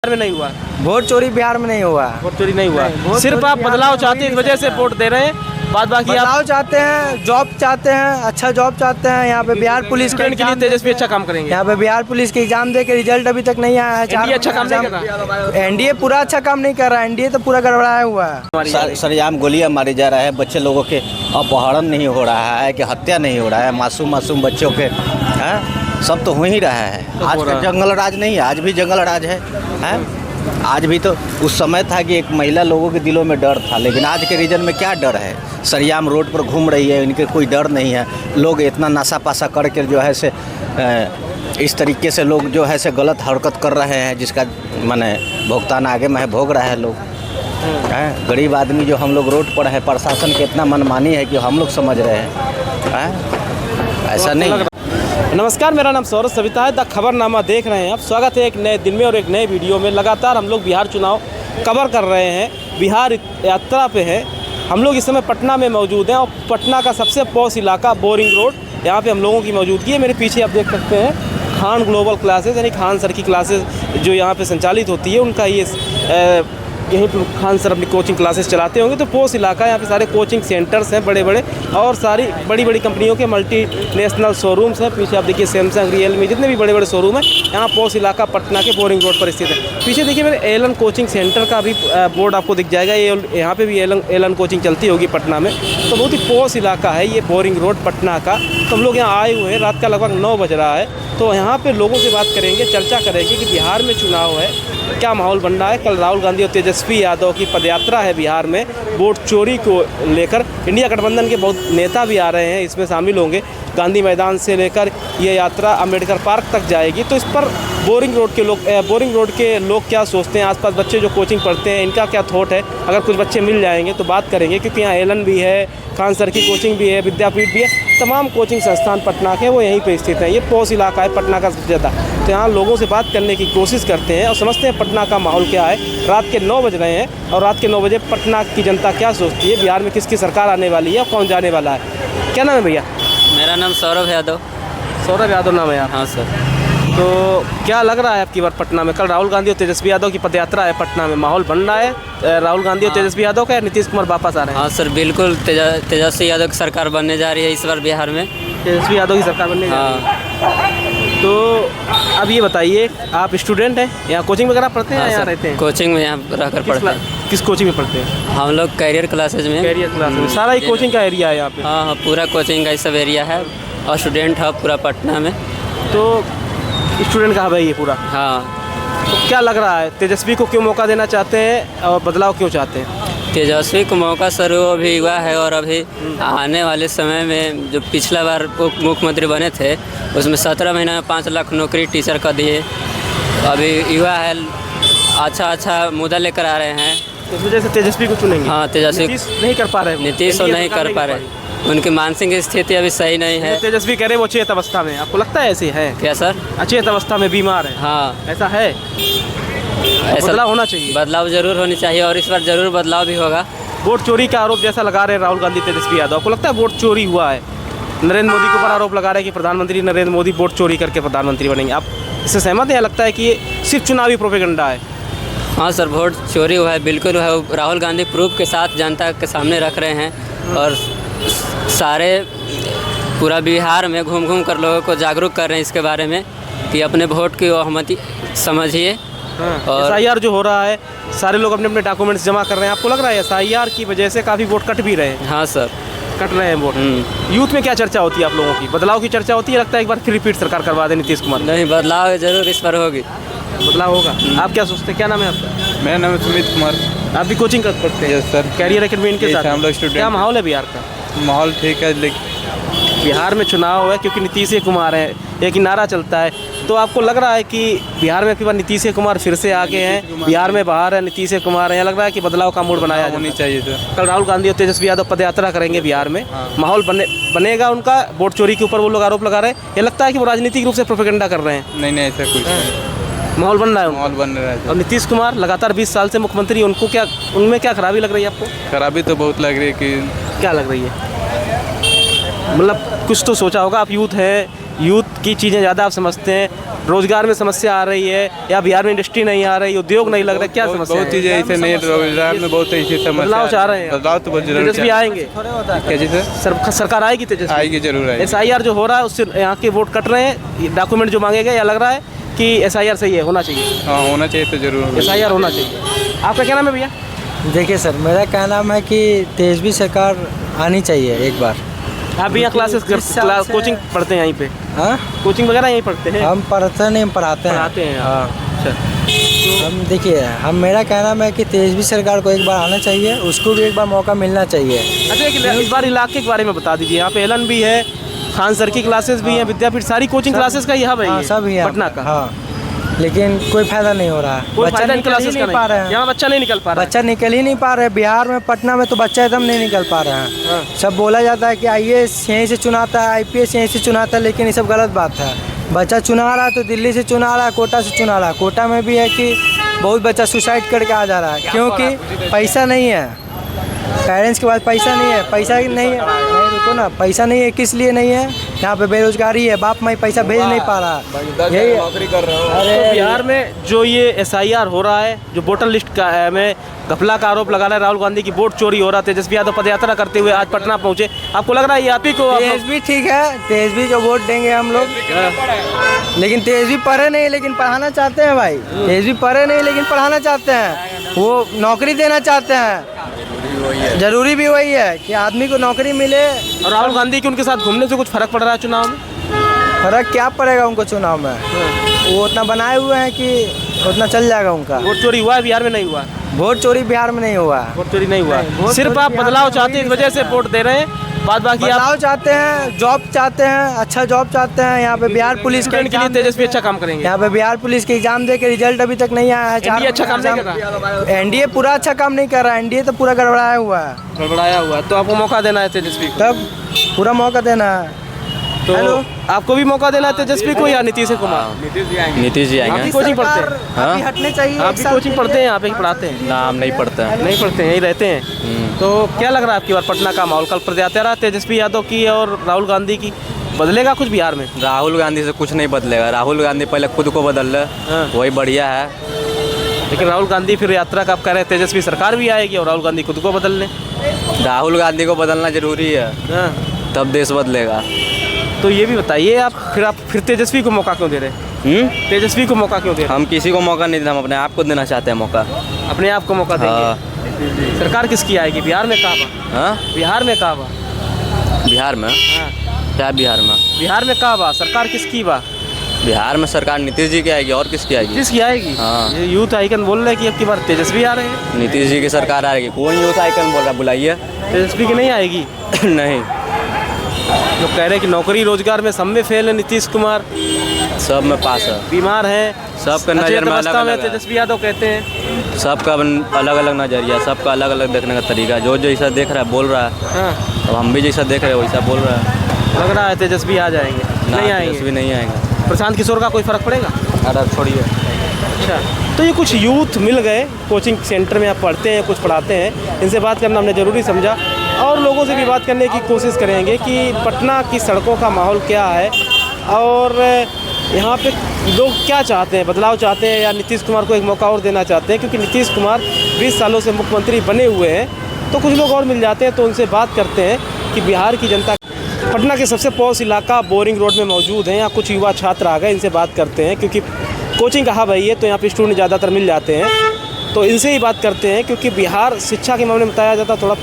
बिहार में नहीं हुआ। वोट चोरी बिहार में नहीं हुआ। वोट चोरी नहीं हुआ। सिर्फ आप बदलाव चाहते हैं, इस वजह से वोट दे रहे हैं। बाद बाकी आप बदलाव चाहते हैं, जॉब चाहते हैं, अच्छा जॉब चाहते हैं। यहाँ पे बिहार पुलिस स्टूडेंट के लिए तेजस्वी अच्छा काम करेंगे। यहाँ पे बिहार पुलिस के एग्जाम दे के रिजल्ट अभी तक नहीं आया है। एनडीए अच्छा काम नहीं कर रहा। एनडीए पूरा अच्छा काम नहीं कर रहा है। एनडीए तो पूरा गड़बड़ाया हुआ है। सरेआम गोलियां मारी जा रहा है, बच्चे लोगों के अपहरण नहीं हो रहा है कि हत्या नहीं हो रहा है, मासूम बच्चों के सब तो हो ही रहा है। आज का जंगल राज नहीं है, आज भी जंगल राज है। आज भी तो उस समय था कि एक महिला लोगों के दिलों में डर था, लेकिन आज के रीजन में क्या डर है? सरेआम रोड पर घूम रही है, इनके कोई डर नहीं है। लोग इतना नशा पासा करके जो है से इस तरीके से लोग जो है से गलत हरकत कर रहे हैं, जिसका माने भुगतान आगे में भोग रहे हैं लोग। गरीब आदमी जो हम लोग रोड पर है, प्रशासन के इतना मनमानी है कि हम लोग समझ रहे हैं। ऐसा नहीं। नमस्कार, मेरा नाम सौरभ सविता है। द खबरनामा देख रहे हैं आप। स्वागत है एक नए दिन में और एक नए वीडियो में। लगातार हम लोग बिहार चुनाव कवर कर रहे हैं, बिहार यात्रा पे है। हम लोग इस समय पटना में मौजूद हैं और पटना का सबसे पॉश इलाका बोरिंग रोड, यहाँ पे हम लोगों की मौजूदगी है। मेरे पीछे आप देख सकते हैं खान ग्लोबल क्लासेस, यानी खान सर की क्लासेस जो यहाँ पे संचालित होती है, उनका ये यहीं पर खान सर अपनी कोचिंग क्लासेस चलाते होंगे। तो पोस्ट इलाका, यहाँ पे सारे कोचिंग सेंटर्स हैं बड़े बड़े, और सारी बड़ी बड़ी कंपनियों के मल्टीनेशनल शोरूम्स हैं। पीछे आप देखिए सैमसंग, रियलमी, जितने भी बड़े बड़े शोरूम हैं, यहाँ पोस्ट इलाका पटना के बोरिंग रोड पर स्थित है। पीछे देखिए मेरे एलन कोचिंग सेंटर का भी बोर्ड आपको दिख जाएगा। यहाँ पे भी एलन कोचिंग चलती होगी पटना में। तो बहुत ही पोस्ट इलाका है ये बोरिंग रोड पटना का। तो हम लोग यहाँ आए हुए हैं, रात का लगभग 9 बज रहा है। तो यहाँ पे लोगों से बात करेंगे, चर्चा करेंगे कि बिहार में चुनाव है, क्या माहौल बन रहा है। कल राहुल गांधी और तेजस्वी यादव की पदयात्रा है बिहार में वोट चोरी को लेकर। इंडिया गठबंधन के बहुत नेता भी आ रहे हैं, इसमें शामिल होंगे। गांधी मैदान से लेकर ये यात्रा अम्बेडकर पार्क तक जाएगी। तो इस पर बोरिंग रोड के लोग क्या सोचते हैं, आसपास बच्चे जो कोचिंग पढ़ते हैं, इनका क्या थॉट है। अगर कुछ बच्चे मिल जाएंगे तो बात करेंगे, क्योंकि यहाँ एलन भी है, खान सर की कोचिंग भी है, विद्यापीठ भी है। तमाम कोचिंग संस्थान पटना के वो यहीं पे स्थित हैं। ये पोस्ट इलाका है पटना का सबसे ज़्यादा। तो यहाँ लोगों से बात करने की कोशिश करते हैं और समझते हैं पटना का माहौल क्या है। रात के 9 बज रहे हैं और रात के 9 बजे पटना की जनता क्या सोचती है, बिहार में किसकी सरकार आने वाली है और कौन जाने वाला है। क्या नाम है भैया? मेरा नाम सौरभ यादव। सौरभ यादव नाम है यार? हाँ सर। तो क्या लग रहा है आपकी बार पटना में? कल राहुल गांधी और तेजस्वी यादव की पदयात्रा है पटना में, माहौल बन रहा है राहुल गांधी और तेजस्वी यादव का, या नीतीश कुमार वापस आ रहे हैं? हाँ सर, बिल्कुल तेजस्वी यादव की सरकार बनने जा रही है इस बार बिहार में। तेजस्वी यादव की सरकार बनने जा रही है। तो अब ये बताइए, आप स्टूडेंट हैं, यहाँ कोचिंग वगैरह पढ़ते हैं? यहाँ रहते हैं कोचिंग में, यहाँ रहकर पढ़ते हैं। किस कोचिंग में पढ़ते हैं? हम लोग कैरियर क्लासेज में। कैरियर क्लास में सारा ही कोचिंग का एरिया है यहाँ पे? हाँ, पूरा कोचिंग का सब एरिया है और स्टूडेंट हब पूरा पटना में। तो स्टूडेंट का हब है ये पूरा? हाँ। तो क्या लग रहा है, तेजस्वी को क्यों मौका देना चाहते हैं और बदलाव क्यों चाहते हैं? तेजस्वी को मौका सर वो अभी युवा है, और अभी आने वाले समय में जो पिछला बार मुख्यमंत्री बने थे, उसमें 17 महीना में 5 लाख नौकरी टीचर का दिए। अभी युवा है, अच्छा मुद्दा लेकर आ रहे हैं, इस वजह से तेजस्वी को चुनेंगे। हाँ, तेजस्वी नहीं कर पा रहे, नीतीश नहीं कर पा रहे। उनकी मानसिक स्थिति अभी सही नहीं है। तेजस्वी कह रहे वो अचेत अवस्था में, आपको लगता है ऐसे है? क्या सर? अचेत अवस्था में बीमार है? हाँ, ऐसा है। ऐसा बदलाव होना चाहिए। बदलाव जरूर होनी चाहिए और इस बार जरूर बदलाव भी होगा। वोट चोरी का आरोप जैसा लगा रहे हैं राहुल गांधी तेजस्वी यादव, आपको लगता है वोट चोरी हुआ है? नरेंद्र मोदी के ऊपर आरोप लगा रहे हैं कि प्रधानमंत्री नरेंद्र मोदी वोट चोरी करके प्रधानमंत्री बनेंगे। आप इससे सहमत हैं? लगता है कि ये सिर्फ चुनावी प्रोपेगेंडा है? हाँ सर, वोट चोरी हुआ है, बिल्कुल है। राहुल गांधी प्रूफ के साथ जनता के सामने रख रहे हैं और सारे पूरा बिहार में घूम कर लोगों को जागरूक कर रहे हैं इसके बारे में कि अपने वोट की अहमियत समझिए। और SIR जो हो रहा है, सारे लोग अपने अपने डॉक्यूमेंट्स जमा कर रहे हैं। आपको लग रहा है SIR की वजह से काफ़ी वोट कट भी रहे हैं? हाँ सर, कट रहे हैं वोट। यूथ में क्या चर्चा होती है आप लोगों की? बदलाव की चर्चा होती है? लगता है एक बार फिर रिपीट सरकार करवा दे नीतीश कुमार? नहीं, बदलाव जरूर इस बार होगी। बदलाव होगा। आप क्या सोचते हैं? क्या नाम है आपका? मेरा नाम है सुमित कुमार। आप भी कोचिंग पढ़ते हैं? Yes sir. कैरियर एकेडमी के साथ हम लोग स्टूडेंट। क्या माहौल है बिहार का? माहौल ठीक है, लेकिन बिहार में चुनाव है क्योंकि नीतीश कुमार है, एक ही नारा चलता है। तो आपको लग रहा है कि बिहार में बार नीतीश कुमार फिर से आगे हैं, बिहार में बाहर है नीतीश कुमार है, या लग रहा है कि बदलाव का मूड बनाया होनी चाहिए सर? कल राहुल गांधी और तेजस्वी यादव पदयात्रा करेंगे बिहार में। माहौल बनेगा उनका, वोट चोरी के ऊपर वो लोग आरोप लगा रहे हैं। ये लगता है कि वो राजनीतिक रूप से प्रोपेगेंडा कर रहे हैं? नहीं, ऐसा कुछ नहीं। माहौल बन रहा है, माहौल बन रहा है। और नीतीश कुमार लगातार 20 साल से मुख्यमंत्री, उनमें क्या खराबी लग रही है आपको? खराबी तो बहुत लग रही है। कि क्या लग रही है? मतलब कुछ तो सोचा होगा, आप यूथ हैं, यूथ की चीज़ें ज़्यादा आप समझते हैं? रोजगार में समस्या आ रही है या बिहार में इंडस्ट्री नहीं आ रही, उद्योग नहीं लग रहा, क्या समस्या बहुत है? चीज़ें ऐसे नहीं, रोजगार में बहुत ऐसी समस्या बदलाव चाह रहे हैं? बदलाव तो बहुत जरूर तेजस्वी आएंगे? क्या चीज़ है? सरकार आएगी तेजस्वी? आएगी, जरूर आएगी। SIR जो हो रहा है उससे यहाँ के वोट कट रहे हैं, डॉक्यूमेंट जो मांगे गए, या लग रहा है कि SIR सही है, होना चाहिए? हाँ, होना चाहिए तो जरूर होगा। SIR होना चाहिए। आपका क्या नाम है भैया? देखिए सर, मेरा क्या नाम है कि तेजस्वी सरकार आनी चाहिए एक बार। आप भी यहाँ क्लासेस कोचिंग पढ़ते हैं यहीं पे? हाँ, कोचिंग वगैरह यहीं पढ़ते हैं? हम पढ़ते नहीं, हम पढ़ाते हैं। पढ़ाते हैं? हाँ। अच्छा। हम देखिए, मेरा कहना है कि तेजस्वी सरकार को एक बार आना चाहिए, उसको भी एक बार मौका मिलना चाहिए। अच्छा, इस बार इलाके के बारे में बता दीजिए। यहाँ पे एलन भी है, खान सर की क्लासेस भी हैं, विद्यापीठ, सारी कोचिंग क्लासेस का यहाँ हाँ, सब ही है पटना का। हाँ, लेकिन कोई फायदा नहीं हो रहा है। कोई बच्चा फायदा निकल ही क्लासेस का नहीं पा रहे हैं। यहाँ बच्चा नहीं निकल पा रहा है। बच्चा निकल ही नहीं पा रहे। बिहार में, पटना में तो बच्चा एकदम नहीं निकल पा रहे हैं। हाँ। सब बोला जाता है कि IAS यहीं से चुनाता है, IPS यहीं से चुनाता है, लेकिन ये सब गलत बात है। बच्चा चुना रहा है तो दिल्ली से चुना रहा है, कोटा से चुना रहा है। कोटा में भी है कि बहुत बच्चा सुसाइड करके आ जा रहा है, क्योंकि पैसा नहीं है। पेरेंट्स के पास पैसा नहीं है। पैसा नहीं है, नहीं रुको ना, पैसा नहीं है, किस लिए नहीं है? यहाँ पे बेरोजगारी है, बाप माई पैसा भेज नहीं पा रहा। यही नौकरी कर रहा हूँ। तो बिहार में जो ये SIR हो रहा है, जो वोटर लिस्ट का में घपला का आरोप लगा रहा है, राहुल गांधी की वोट चोरी हो रहा, तेजस्वी यादव पदयात्रा करते हुए आज पटना पहुंचे, आपको लग रहा है ये आप ही को तेजस्वी ठीक है, तेजस्वी को वोट देंगे हम लोग, लेकिन तेजस्वी पढ़े नहीं लेकिन पढ़ाना चाहते हैं भाई। तेजस्वी पढ़े नहीं लेकिन पढ़ाना चाहते हैं, वो नौकरी देना चाहते हैं। जरूरी भी वही है कि आदमी को नौकरी मिले। और राहुल गांधी के उनके साथ घूमने से कुछ फर्क पड़ रहा है चुनाव में? फर्क क्या पड़ेगा उनको चुनाव में? वो उतना बनाए हुए हैं कि उतना चल जाएगा उनका। वोट चोरी हुआ है बिहार में? नहीं हुआ? वोट चोरी बिहार में नहीं हुआ। वोट चोरी नहीं हुआ, वोट सिर्फ चोरी आप बिहार बदलाव में चाहते हैं, इस हुई वजह से वोट दे रहे हैं, बाद बाकी आप बदलाव चाहते हैं, जॉब चाहते हैं, अच्छा जॉब चाहते हैं। यहाँ पे बिहार पुलिस के स्टूडेंट के लिए तेजस्वी अच्छा काम करेंगे। यहाँ पे बिहार पुलिस के एग्जाम दे के रिजल्ट अभी तक नहीं आया है। NDA अच्छा काम नहीं कर रहा? NDA पूरा अच्छा काम नहीं कर रहा है। NDA तो पूरा गड़बड़ाया हुआ है। गड़बड़ाया हुआ है, तो आपको मौका देना है तेजस्वी को? तब पूरा मौका देना है। तो हेलो? आपको भी मौका देना है तेजस्वी को या नीतीश कुमार? नीतीश जी आप भी कोचिंग पढ़ते हैं? हाँ? अभी हटने चाहिए। आप एक भी साल कोचिंग के पढ़ते लिए। हैं, यहाँ पे ही पढ़ाते हैं? नाम नहीं पढ़ता है। नहीं पढ़ते हैं, यही रहते हैं। तो क्या लग रहा है आपकी बार पटना का माहौल? कल पदयात्रा तेजस्वी यादव की और राहुल गांधी की, बदलेगा कुछ बिहार में? राहुल गांधी से कुछ नहीं बदलेगा। राहुल गांधी पहले खुद को बदल ले, हाँ। वही बढ़िया है। लेकिन राहुल गांधी फिर यात्रा का आप कह रहे हैं तेजस्वी सरकार भी आएगी और राहुल गांधी खुद को बदल लें। राहुल गांधी को बदलना जरूरी है, हाँ। तब देश बदलेगा। तो ये भी बताइए, आप फिर तेजस्वी को मौका क्यों दे रहे हैं? तेजस्वी को मौका क्यों दे रहे हम किसी को मौका नहीं देना, हम अपने आप को देना चाहते हैं मौका। हैं? अपने आप को मौका देंगे। सरकार किसकी आएगी बिहार में? कहाँ बा? हाँ? बिहार में कहाँ बा? बिहार में? हाँ। क्या बिहार में? बिहार में कहाँ बा? सरकार किसकी बा? बिहार में सरकार नीतीश जी की आएगी, और किसकी आएगी? किसकी आएगी? हाँ। ये यूथ आइकन बोल रहे हैं कि अब की बार तेजस्वी आ रहे हैं। नीतीश जी की सरकार आएगी। कौन यूथ आइकन बोल रहा है, बुलाइए। तेजस्वी की नहीं आएगी? नहीं, लोग कह रहे हैं कि नौकरी रोजगार में सब में फेल है नीतीश कुमार, सब में पास है। बीमार हैं, सबका नज़र में अलग अवस्था में अलग है। तेजस्वी यादव कहते हैं। सबका अलग अलग नज़रिया, सबका अलग अलग देखने का तरीका। जो जैसा देख रहा है बोल रहा है। हाँ, अब हम भी जैसा देख रहे हैं वैसा बोल रहा है। लग रहा है तेजस्वी आ जाएंगे? नहीं आएंगे? तेजस्वी नहीं आएंगे। प्रशांत किशोर का कोई फर्क पड़ेगा? अरे छोड़िए। अच्छा, तो ये कुछ यूथ मिल गए कोचिंग सेंटर में, आप पढ़ते हैं, कुछ पढ़ाते हैं, इनसे बात करना हमने ज़रूरी समझा और लोगों से भी बात करने की कोशिश करेंगे कि पटना की सड़कों का माहौल क्या है और यहाँ पे लोग क्या चाहते हैं, बदलाव चाहते हैं या नीतीश कुमार को एक मौका और देना चाहते हैं, क्योंकि नीतीश कुमार 20 सालों से मुख्यमंत्री बने हुए हैं। तो कुछ लोग और मिल जाते हैं, तो उनसे बात करते हैं कि बिहार की जनता। पटना के सबसे पॉश इलाका बोरिंग रोड में मौजूद हैं, यहाँ कुछ युवा छात्र आ गए, इनसे बात करते हैं क्योंकि कोचिंग का हब है ये, तो यहाँ पे स्टूडेंट ज़्यादातर मिल जाते हैं, तो इनसे ही बात करते हैं। क्योंकि बिहार शिक्षा के मामले में बताया जाता थोड़ा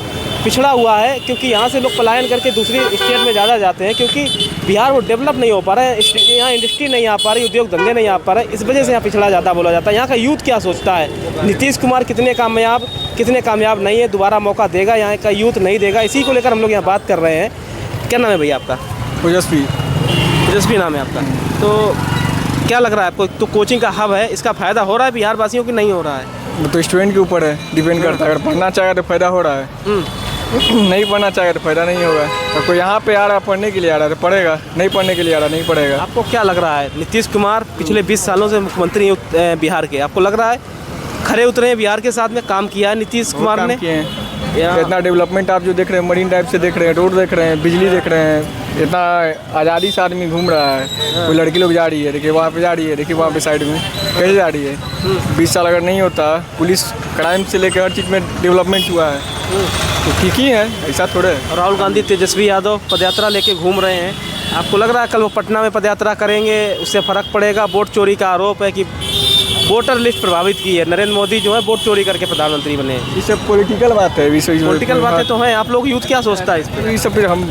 पिछड़ा हुआ है, क्योंकि यहाँ से लोग पलायन करके दूसरी स्टेट में ज़्यादा जाते हैं, क्योंकि बिहार वो डेवलप नहीं हो पा रहा है, यहाँ इंडस्ट्री नहीं आ पा रही, उद्योग धंधे नहीं आ पा रहे, इस वजह से यहाँ पिछड़ा ज़्यादा बोला जाता है। यहाँ का यूथ क्या सोचता है, नीतीश कुमार कितने कामयाब नहीं है, दोबारा मौका देगा, यहाँ का यूथ नहीं देगा, इसी को लेकर हम लोग यहाँ बात कर रहे हैं। क्या नाम है भैया आपका? तेजस्वी नाम है आपका। तो क्या लग रहा है आपको, तो कोचिंग का हब है, इसका फ़ायदा हो रहा है बिहार वासियों की नहीं हो रहा है? वो तो स्टूडेंट के ऊपर है, डिपेंड करता है। अगर पढ़ना चाहेगा तो फ़ायदा हो रहा है, नहीं पढ़ना चाहेगा तो फ़ायदा नहीं होगा। और कोई यहाँ पे आ रहा है पढ़ने के लिए आ रहा है तो पढ़ेगा, नहीं पढ़ने के लिए आ रहा नहीं पढ़ेगा। आपको क्या लग रहा है, नीतीश कुमार पिछले 20 सालों से मुख्यमंत्री बिहार के, आपको लग रहा है खरे उतरे हैं बिहार के साथ में, काम किया है नीतीश कुमार ने? किए हैं इतना डेवलपमेंट आप जो देख रहे हैं, मरीन ड्राइव से देख रहे हैं, रोड देख रहे हैं, बिजली देख रहे हैं, इतना आज़ादी से आदमी घूम रहा है। कोई लड़की लोग जा रही है, देखिए वहाँ पे जा रही है, देखिए वहाँ पे साइड में कैसे जा रही है। 20 साल अगर नहीं होता, पुलिस क्राइम से लेकर हर चीज़ में डेवलपमेंट हुआ है तो ठीक ही है, ऐसा थोड़ा है। राहुल गांधी तेजस्वी यादव पदयात्रा लेके घूम रहे हैं, आपको लग रहा है कल वो पटना में पदयात्रा करेंगे उससे फ़र्क पड़ेगा? वोट चोरी का आरोप है कि वोटर लिस्ट प्रभावित की है, नरेंद्र मोदी जो है वोट चोरी करके प्रधानमंत्री बने। ये सब पॉलिटिकल बात है, पॉलिटिकल बातें तो हैं, आप लोग यूथ क्या सोचता है इस पर? ये सब फिर हम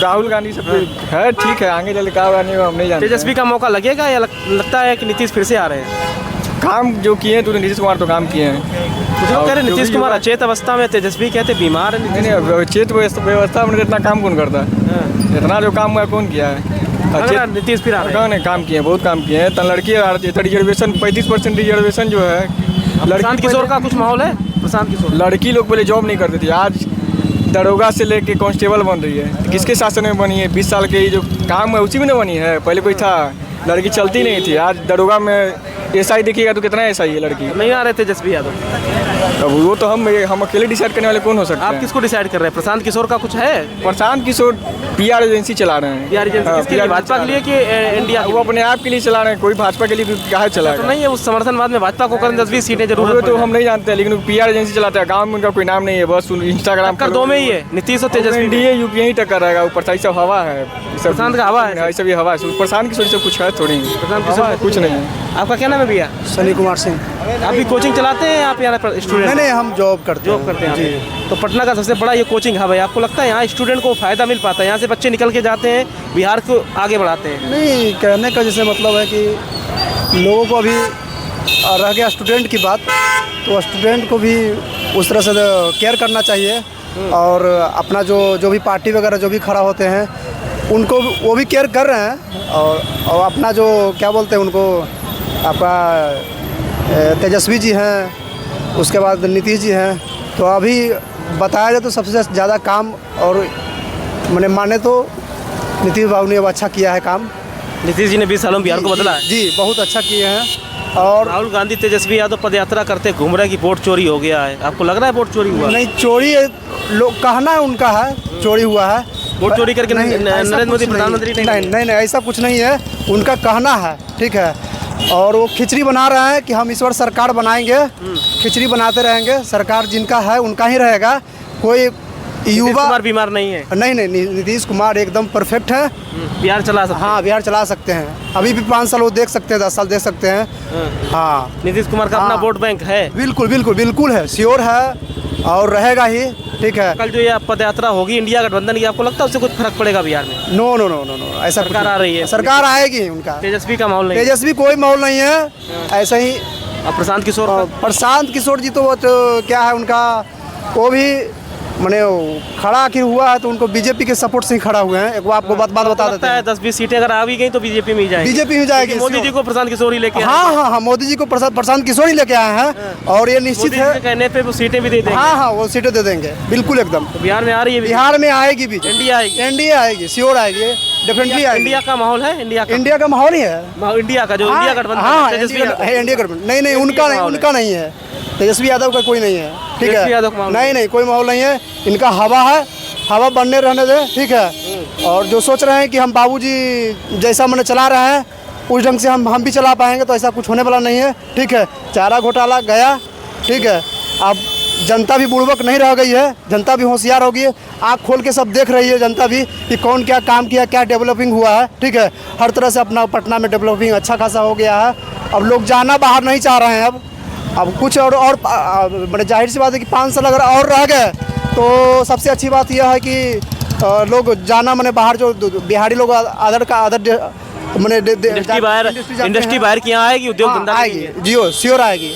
राहुल गांधी सब है ठीक है, आगे चल क्या होगा नहीं हम नहीं जानते। तेजस्वी का मौका लगेगा या लगता है कि नीतीश फिर से आ रहे हैं? काम जो किए हैं तो नीतीश कुमार तो काम किए हैं। कुछ लोग कह रहे हैं नीतीश कुमार अचेत अवस्था में, तेजस्वी कहते बीमार है। नहीं नहीं, चेत व्यवस्था में इतना काम कौन करता है? इतना जो काम हुआ कौन किया है? नीतीश फिर आ रहे हैं। ने काम किए, बहुत काम किए हैं। लड़की रिजर्वेशन 35% रिजर्वेशन जो है, प्रशांत किशोर का कुछ माहौल है। प्रशांत किशोर लड़की लोग पहले जॉब नहीं करती थी, आज दरोगा से लेके कांस्टेबल बन रही है। किसके शासन में बनी है? 20 साल के जो काम है उसी में बनी है। पहले कोई था, लड़की चलती नहीं थी, आज दरोगा में एसआई देखिएगा तो कितना एसआई है लड़की। नहीं आ रहे तेजस्वी यादव, अब वो तो हम अकेले डिसाइड करने वाले कौन हो सकते हैं? आप किसको डिसाइड कर रहे हैं? प्रशांत किशोर का कुछ है? प्रशांत किशोर पीआर एजेंसी चला रहे हैं। पीआर एजेंसी किसके लिए? भाजपा के लिए कि इंडिया? वो अपने आप के लिए चला रहे हैं, कोई भाजपा के लिए क्या चला तो नहीं है, उस समर्थनवाद में भाजपा को करें 10-20 सीटें जरूर वो तो हम नहीं जानते, लेकिन पीआर एजेंसी चलाता है। गाँव में उनका कोई नाम नहीं है, बस इंस्टाग्राम टक्कर दो में ही है, नीतीश और तेजस्वी। एनडीए यूपीए ही टक्कर रहेगा। ऊपर से सब हवा है, प्रशांत का हवा है, ऐसा भी हवा है। प्रशांत किशोर से कुछ है थोड़ी, प्रशांत किशोर कुछ नहीं है। आपका क्या नाम है भैया? सनी कुमार सिंह। आप भी कोचिंग चलाते हैं? आप यहाँ स्टूडेंट? नहीं, हम जॉब करते हैं जी। तो पटना का सबसे बड़ा ये कोचिंग हब है, आपको लगता है यहाँ स्टूडेंट को फ़ायदा मिल पाता है? यहाँ से बच्चे निकल के जाते हैं, बिहार को आगे बढ़ाते हैं? नहीं, कहने का जैसे मतलब है कि लोगों को अभी रह गया स्टूडेंट की बात, तो स्टूडेंट को भी उस तरह से केयर करना चाहिए। और अपना जो भी पार्टी वगैरह जो भी खड़ा होते हैं उनको वो भी केयर कर रहे हैं। और अपना जो क्या बोलते हैं उनको, आपका तेजस्वी जी हैं, उसके बाद नीतीश जी हैं। तो अभी बताया जाए तो सबसे ज़्यादा काम और मैंने माने तो नीतीश बाबू ने अब अच्छा किया है काम। नीतीश जी ने 20 सालों में बिहार को बदला है जी, बहुत अच्छा किए हैं। और राहुल गांधी तेजस्वी यादव पदयात्रा करते घूम रहे कि वोट चोरी हो गया है, आपको लग रहा है वोट चोरी हुआ? नहीं, चोरी लोग कहना है उनका है, चोरी हुआ है। वोट चोरी करके नरेंद्र मोदी प्रधानमंत्री नहीं, ऐसा कुछ नहीं है, उनका कहना है, ठीक है। और वो खिचड़ी बना रहे हैं कि हम इस बार सरकार बनाएंगे, खिचड़ी बनाते रहेंगे, सरकार जिनका है उनका ही रहेगा। कोई युवा कुमार बीमार नहीं है? नहीं, नीतीश कुमार एकदम परफेक्ट है, बिहार चला सकते हैं। हाँ, बिहार चला सकते हैं। अभी भी 5 साल वो देख सकते हैं, 10 साल देख सकते हैं। हाँ, नीतीश कुमार का अपना वोट बैंक है? बिल्कुल है, श्योर है और रहेगा ही, ठीक है। कल जो ये पदयात्रा होगी इंडिया गठबंधन की, आपको लगता है उससे कुछ फर्क पड़ेगा बिहार में? नो, ऐसा सरकार आ रही है, सरकार आएगी उनका। तेजस्वी का माहौल नहीं? तेजस्वी कोई माहौल नहीं है, ऐसा ही। और प्रशांत किशोर जी तो क्या है उनका, वो भी मैंने खड़ा आखिर हुआ है तो उनको बीजेपी के सपोर्ट से ही खड़ा हुए हैं। एक वो आपको बात बता देते हैं, 10-20 सीटें अगर आ भी गई तो बीजेपी में ही जाएगी। बीजेपी में जाएगी। मोदी जी को प्रशांत किशोर ही लेके हाँ, मोदी जी को प्रशांत किशोर ही लेके आए हैं। और ये निश्चित है, कहने पे वो सीटें भी दे देंगे। हाँ, वो सीटें दे देंगे, बिल्कुल एकदम। तो बिहार में आ रही है? बिहार में आएगी भी, एनडीए आएगी, श्योर आएगी, डेफिनेटली आएगी। इंडिया का माहौल है? इंडिया का माहौल ही है, इंडिया का जो इंडिया गठबंधन है, इंडिया गठबंधन नहीं, उनका नहीं है। तेजस्वी यादव का कोई नहीं है, ठीक है। नहीं, कोई माहौल नहीं है, इनका हवा बनने रहने दे, ठीक है। और जो सोच रहे हैं कि हम बाबूजी जैसा मैंने चला रहे हैं उस ढंग से हम भी चला पाएंगे, तो ऐसा कुछ होने वाला नहीं है, ठीक है। चारा घोटाला गया, ठीक है। अब जनता भी बुड़बक नहीं रह गई है, जनता भी होशियार हो गई है, आँख खोल के सब देख रही है जनता भी कि कौन क्या काम किया, क्या डेवलपिंग हुआ है, ठीक है। हर तरह से अपना पटना में डेवलपिंग अच्छा खासा हो गया है। अब लोग जाना बाहर नहीं चाह रहे हैं। अब कुछ और बड़े जाहिर सी बात है कि 5 साल अगर और रह गए तो सबसे अच्छी बात यह है कि लोग जाना मैंने बाहर, जो बिहारी लोग इंडस्ट्री बाहर की यहाँ आएगी, उद्योग धंधा आएगी, जियो श्योर आएगी।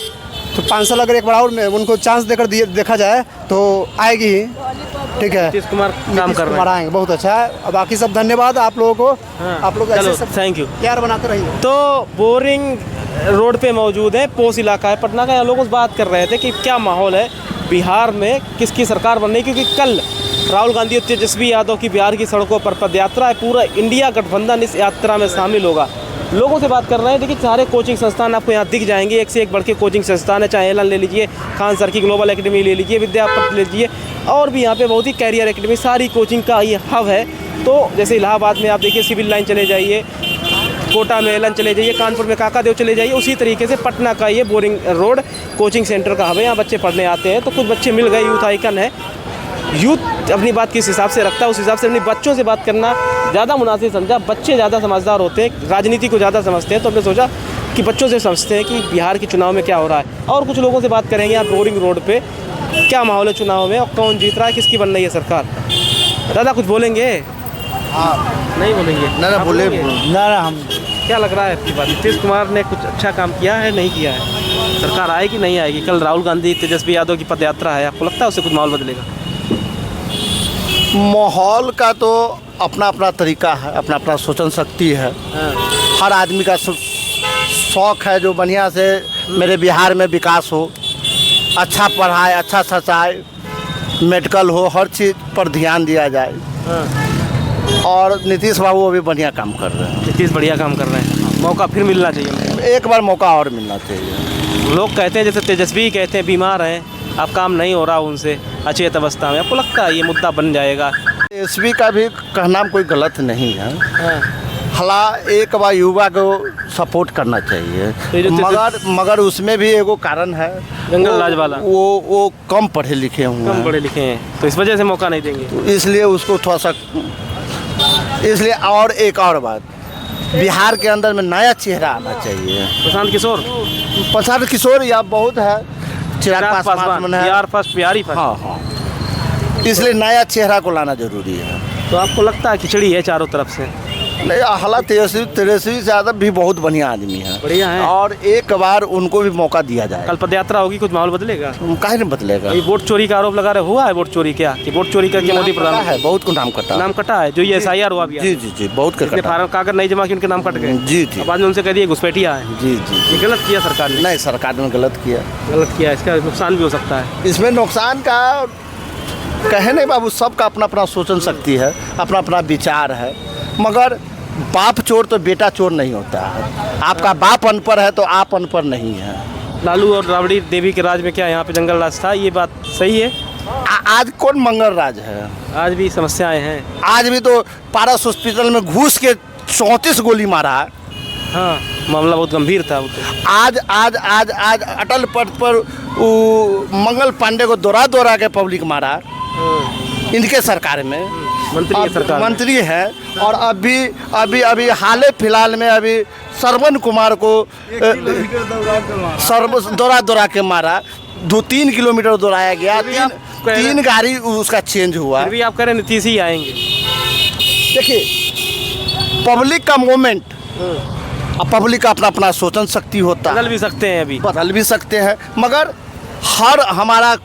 तो 5 साल अगर एक बार और उनको चांस देकर देखा जाए तो आएगी ही, ठीक है। नीतीश कुमार काम कर रहे हैं, आएंगे, बहुत अच्छा है। बाकी सब धन्यवाद आप लोगों को, आप लोग ऐसे सब थैंक यू, प्यार बनाते रहिए। तो बोरिंग रोड पे मौजूद है, पोस्ट इलाका है पटना का। यहाँ लोग बात कर रहे थे कि क्या माहौल है बिहार में, किसकी सरकार बनने की, क्योंकि कल राहुल गांधी और तेजस्वी यादव की बिहार की सड़कों पर पदयात्रा है। पूरा इंडिया गठबंधन इस यात्रा में शामिल होगा। लोगों से बात कर रहे हैं, देखिए सारे कोचिंग संस्थान आपको यहाँ दिख जाएंगे, एक से एक बढ़ के कोचिंग संस्थान है, चाहे एलन ले लीजिए, खान सर की ग्लोबल एकेडमी ले लीजिए, विद्यापति ले लीजिए, और भी यहाँ पे बहुत ही कैरियर एकेडमी, सारी कोचिंग का ये हब है। तो जैसे इलाहाबाद में आप देखिए सिविल लाइन चले जाइए, कोटा में एलन चले जाइए, कानपुर में काकादेव चले जाइए, उसी तरीके से पटना का ये बोरिंग रोड कोचिंग सेंटर का हब है, यहाँ बच्चे पढ़ने आते हैं। तो कुछ बच्चे मिल गए, यूथ आइकन है, यूथ अपनी बात किस हिसाब से रखता है उस हिसाब से अपने बच्चों से बात करना ज़्यादा मुनासिब समझा। बच्चे ज़्यादा समझदार होते हैं, राजनीति को ज़्यादा समझते हैं, तो हमने सोचा कि बच्चों से समझते हैं कि बिहार के चुनाव में क्या हो रहा है। और कुछ लोगों से बात करेंगे यहाँ बोरिंग रोड पे क्या माहौल है चुनाव में और कौन जीत रहा है, किसकी बन रही है सरकार। दादा कुछ बोलेंगे? हाँ नहीं बोलेंगे? ना आप बोले बोलेंगे? ना हम क्या लग रहा है आपकी बात, नीतीश कुमार ने कुछ अच्छा काम किया है नहीं किया है? सरकार आएगी नहीं आएगी? कल राहुल गांधी तेजस्वी यादव की पदयात्रा है, आपको लगता है उससे कुछ माहौल बदलेगा? माहौल का तो अपना अपना तरीका है, अपना अपना सोचन शक्ति है। हर आदमी का शौक है जो बढ़िया से मेरे बिहार में विकास हो, अच्छा पढ़ाई, अच्छा सच्चाई, मेडिकल हो, हर चीज़ पर ध्यान दिया जाए। और नीतीश बाबू अभी बढ़िया काम कर रहे हैं। नीतीश बढ़िया काम कर रहे हैं, मौका फिर मिलना चाहिए। एक बार मौका और मिलना चाहिए। लोग कहते हैं, जैसे तेजस्वी कहते हैं बीमार हैं, अब काम नहीं हो रहा उनसे अचेत अवस्था में, आपको लगता है ये मुद्दा बन जाएगा? तेजस्वी का भी कहना कोई गलत नहीं है। हला एक बार युवा को सपोर्ट करना चाहिए, मगर उसमें भी एगो कारण है, जंगल राज वाला। वो कम पढ़े लिखे हुए कम पढ़े लिखे हैं, तो इस वजह से मौका नहीं देंगे। तो इसलिए उसको थोड़ा सा, इसलिए और एक और बात, बिहार के अंदर में नया चेहरा आना चाहिए। प्रशांत किशोर या बहुत है, चिराग पासवान है, यार फर्स्ट प्यारी फर्स्ट। हाँ, इसलिए नया चेहरा को लाना जरूरी है। तो आपको लगता है खिचड़ी है चारों तरफ से? नहीं, हालांकि तेजस्वी यादव भी बहुत बढ़िया आदमी है, बढ़िया है, और एक बार उनको भी मौका दिया जाए। कल पदयात्रा होगी, कुछ माहौल बदलेगा? काहे नहीं बदलेगा? ये वोट चोरी का आरोप लगा रहे, हुआ है वोट चोरी? क्या कि वोट चोरी करके मोदी प्रधान है? बहुत को नाम कटा है, जो ये SIR हुआ भी। जी बहुत का फार्म कागज नहीं जमा किए, उनके नाम कट गए। जी बाद में उनसे कह दिए घुसपैठिया है। जी ये गलत किया सरकार ने? नहीं, सरकार ने गलत किया। इसका नुकसान भी हो सकता है। इसमें नुकसान का कहे नहीं बाबू, सबका अपना अपना सोचन शक्ति है, अपना अपना विचार है, मगर बाप चोर तो बेटा चोर नहीं होता है। आपका बाप अनपढ़ है तो आप अनपढ़ नहीं है। लालू और राबड़ी देवी के राज में क्या यहाँ पे जंगल राज था, ये बात सही है? आज कौन मंगल राज है? आज भी समस्याएं हैं। आज भी तो पारस हॉस्पिटल में घुस के 34 गोली मारा है। हाँ, मामला बहुत गंभीर था। आज आज आज आज अटल पद पर मंगल पांडे को दौरा के पब्लिक मारा, इनके सरकार में मंत्री है। और अभी हाल फिलहाल में अभी श्रवण कुमार को दौरा के मारा, 2-3 किलोमीटर दौड़ाया गया, तीन गाड़ी उसका चेंज हुआ। फिर भी आप कह रहे नीतीश ही आएंगे? देखिए, पब्लिक का मोमेंट, अब पब्लिक का अपना अपना सोचन शक्ति होता है, बदल भी सकते हैं, अभी बदल भी सकते हैं, मगर हर हमारा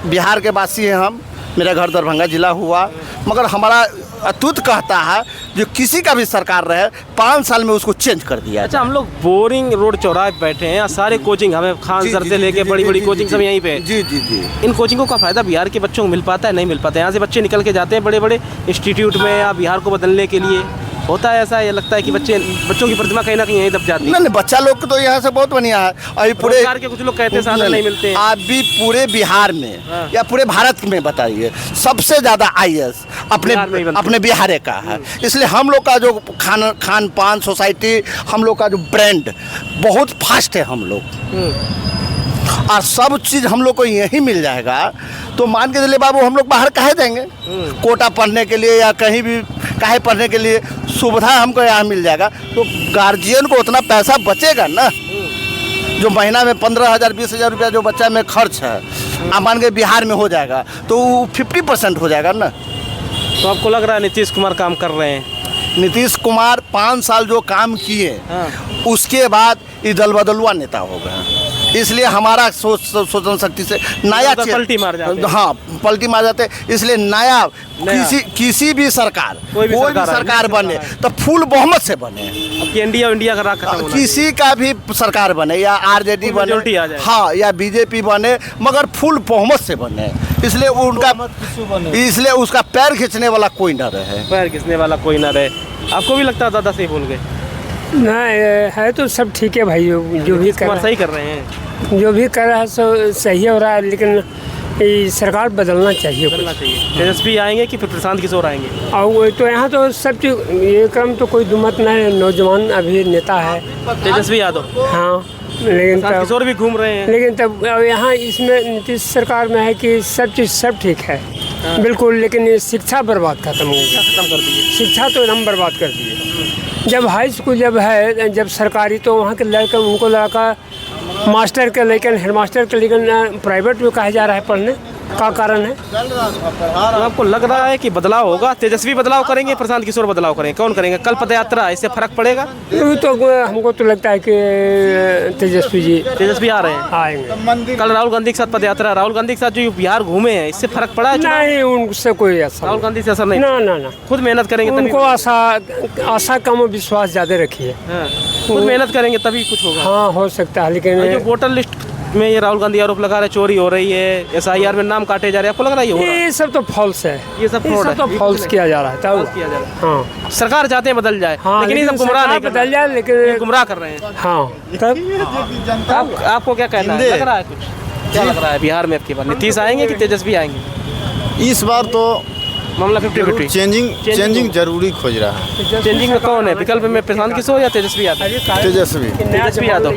बिहार के वासी हैं हम, मेरा घर दरभंगा जिला हुआ, मगर हमारा अतुत कहता है जो किसी का भी सरकार रहे 5 साल में उसको चेंज कर दिया। अच्छा, हम लोग बोरिंग रोड चौराहे पे बैठे हैं, सारे कोचिंग हमें खान सर से लेके बड़ी कोचिंग सब यहीं पे। जी। इन कोचिंगों का फायदा बिहार के बच्चों को मिल पाता है? नहीं मिल पाता है। यहाँ से बच्चे निकल के जाते हैं बड़े इंस्टीट्यूट में या बिहार को बदलने के लिए, होता है ऐसा? ये लगता है कि बच्चों की प्रतिभा कहीं ना कहीं यहीं दब जाती है। नहीं, बच्चा लोग तो यहाँ से बहुत बढ़िया है। अभी पूरे बिहार के कुछ लोग कहते हैं साधन नहीं मिलते हैं। अभी पूरे बिहार में या पूरे भारत में बताइए, सबसे ज़्यादा IAS अपने बिहार का है। इसलिए हम लोग का जो खान पान सोसाइटी, हम लोग का जो ब्रांड बहुत फास्ट है हम लोग, और सब चीज़ हम लोग को यहीं मिल जाएगा। तो मान के चलिए बाबू, हम लोग बाहर काहे देंगे? कोटा पढ़ने के लिए या कहीं भी काहे पढ़ने के लिए सुविधा हमको यहाँ मिल जाएगा, तो गार्जियन को उतना पैसा बचेगा ना, जो महीना में 15,000 20,000 रुपया जो बच्चा में खर्च है, आप मान के बिहार में हो जाएगा तो 50% हो जाएगा ना। तो आपको लग रहा है नीतीश कुमार काम कर रहे हैं? नीतीश कुमार 5 साल जो काम किए, उसके बाद ये दल बदलुआ नेता हो गए। इसलिए हमारा सोचन शक्ति से नया पलटी मार जाते हैं। हाँ, पलटी मार जाते हैं। इसलिए नया किसी भी सरकार, कोई भी सरकार बने तो फुल बहुमत से बने। अब इंडिया का राग खत्म होना, किसी का भी सरकार बने या RJD बने, हाँ, या BJP बने, मगर फुल बहुमत से बने। इसलिए उसका पैर खींचने वाला कोई ना रहे। आपको भी लगता है दादा सही बोल गए? ना है तो सब ठीक है भाई, जो भी कर रहा है सही कर रहे हैं, जो भी कर रहा है सो सही हो रहा है, लेकिन ये सरकार बदलना चाहिए कुछ। बदलना चाहिए। तेजस्वी आएंगे कि फिर प्रशांत किशोर आएंगे? और वो तो यहाँ तो सब चीज ये क्रम तो कोई दुमत नहीं, नौजवान अभी नेता है। तेजस्वी यादव, हाँ, लेकिन प्रशांत तब किशोर भी घूम रहे हैं। लेकिन तब अब यहाँ इसमें नीतीश सरकार में है कि सब चीज़ सब ठीक है बिल्कुल, लेकिन ये शिक्षा बर्बाद खत्म हो गई। खत्म कर दिए। शिक्षा तो एकदम बर्बाद कर दिए। जब हाई स्कूल जब है जब सरकारी, तो वहाँ के लड़का उनको लड़का मास्टर के लेकिन हेड मास्टर के लेकिन प्राइवेट में कहा जा रहा है पढ़ने का कारण है। तो आपको लग रहा है कि बदलाव होगा? तेजस्वी बदलाव करेंगे, प्रशांत किशोर बदलाव करेंगे, कौन करेंगे? कल पदयात्रा, इससे फर्क पड़ेगा? तो हमको तो लगता है कि तेजस्वी जी तेजस्वी आ रहे हैं। आएंगे। कल राहुल गांधी के साथ पदयात्रा, राहुल गांधी के साथ जो बिहार घूमे हैं, इससे फर्क पड़ा है? नहीं, उनसे कोई असर राहुल गांधी से असर नहीं? ना ना ना, खुद मेहनत करेंगे तभी? उनको आशा कम, विश्वास ज़्यादा रखिए। हाँ, खुद मेहनत करेंगे तभी कुछ होगा। हाँ, हो सकता है, जो लेकिन वोटर लिस्ट में ये राहुल गांधी आरोप लगा रहे, चोरी हो रही है, SIR में नाम काटे जा रहे हैं, आपको लग रहा है ये हो रहा है? ये सब तो फॉल्स है, ये सब फ्रॉड है, तो फॉल्स किया जा रहा है तब। किया जा रहा है। हाँ सरकार चाहते हैं बदल जाए, हाँ, लेकिन ये सब गुमराह नहीं बदल जाए, ये लेकिन गुमराह कर रहे हैं। हाँ तब आपको क्या कहना है? लग रहा है कुछ? क्या लग रहा है बिहार में अब की बार नीतीश आएंगे कि तेजस्वी आएंगे? इस बार तो मामला 50-50। चेंजिंग जरूरी खोज रहा है। चेंजिंग में कौन है विकल्प में? प्रशांत किशोर या तेजस्वी यादव? तेजस्वी यादव।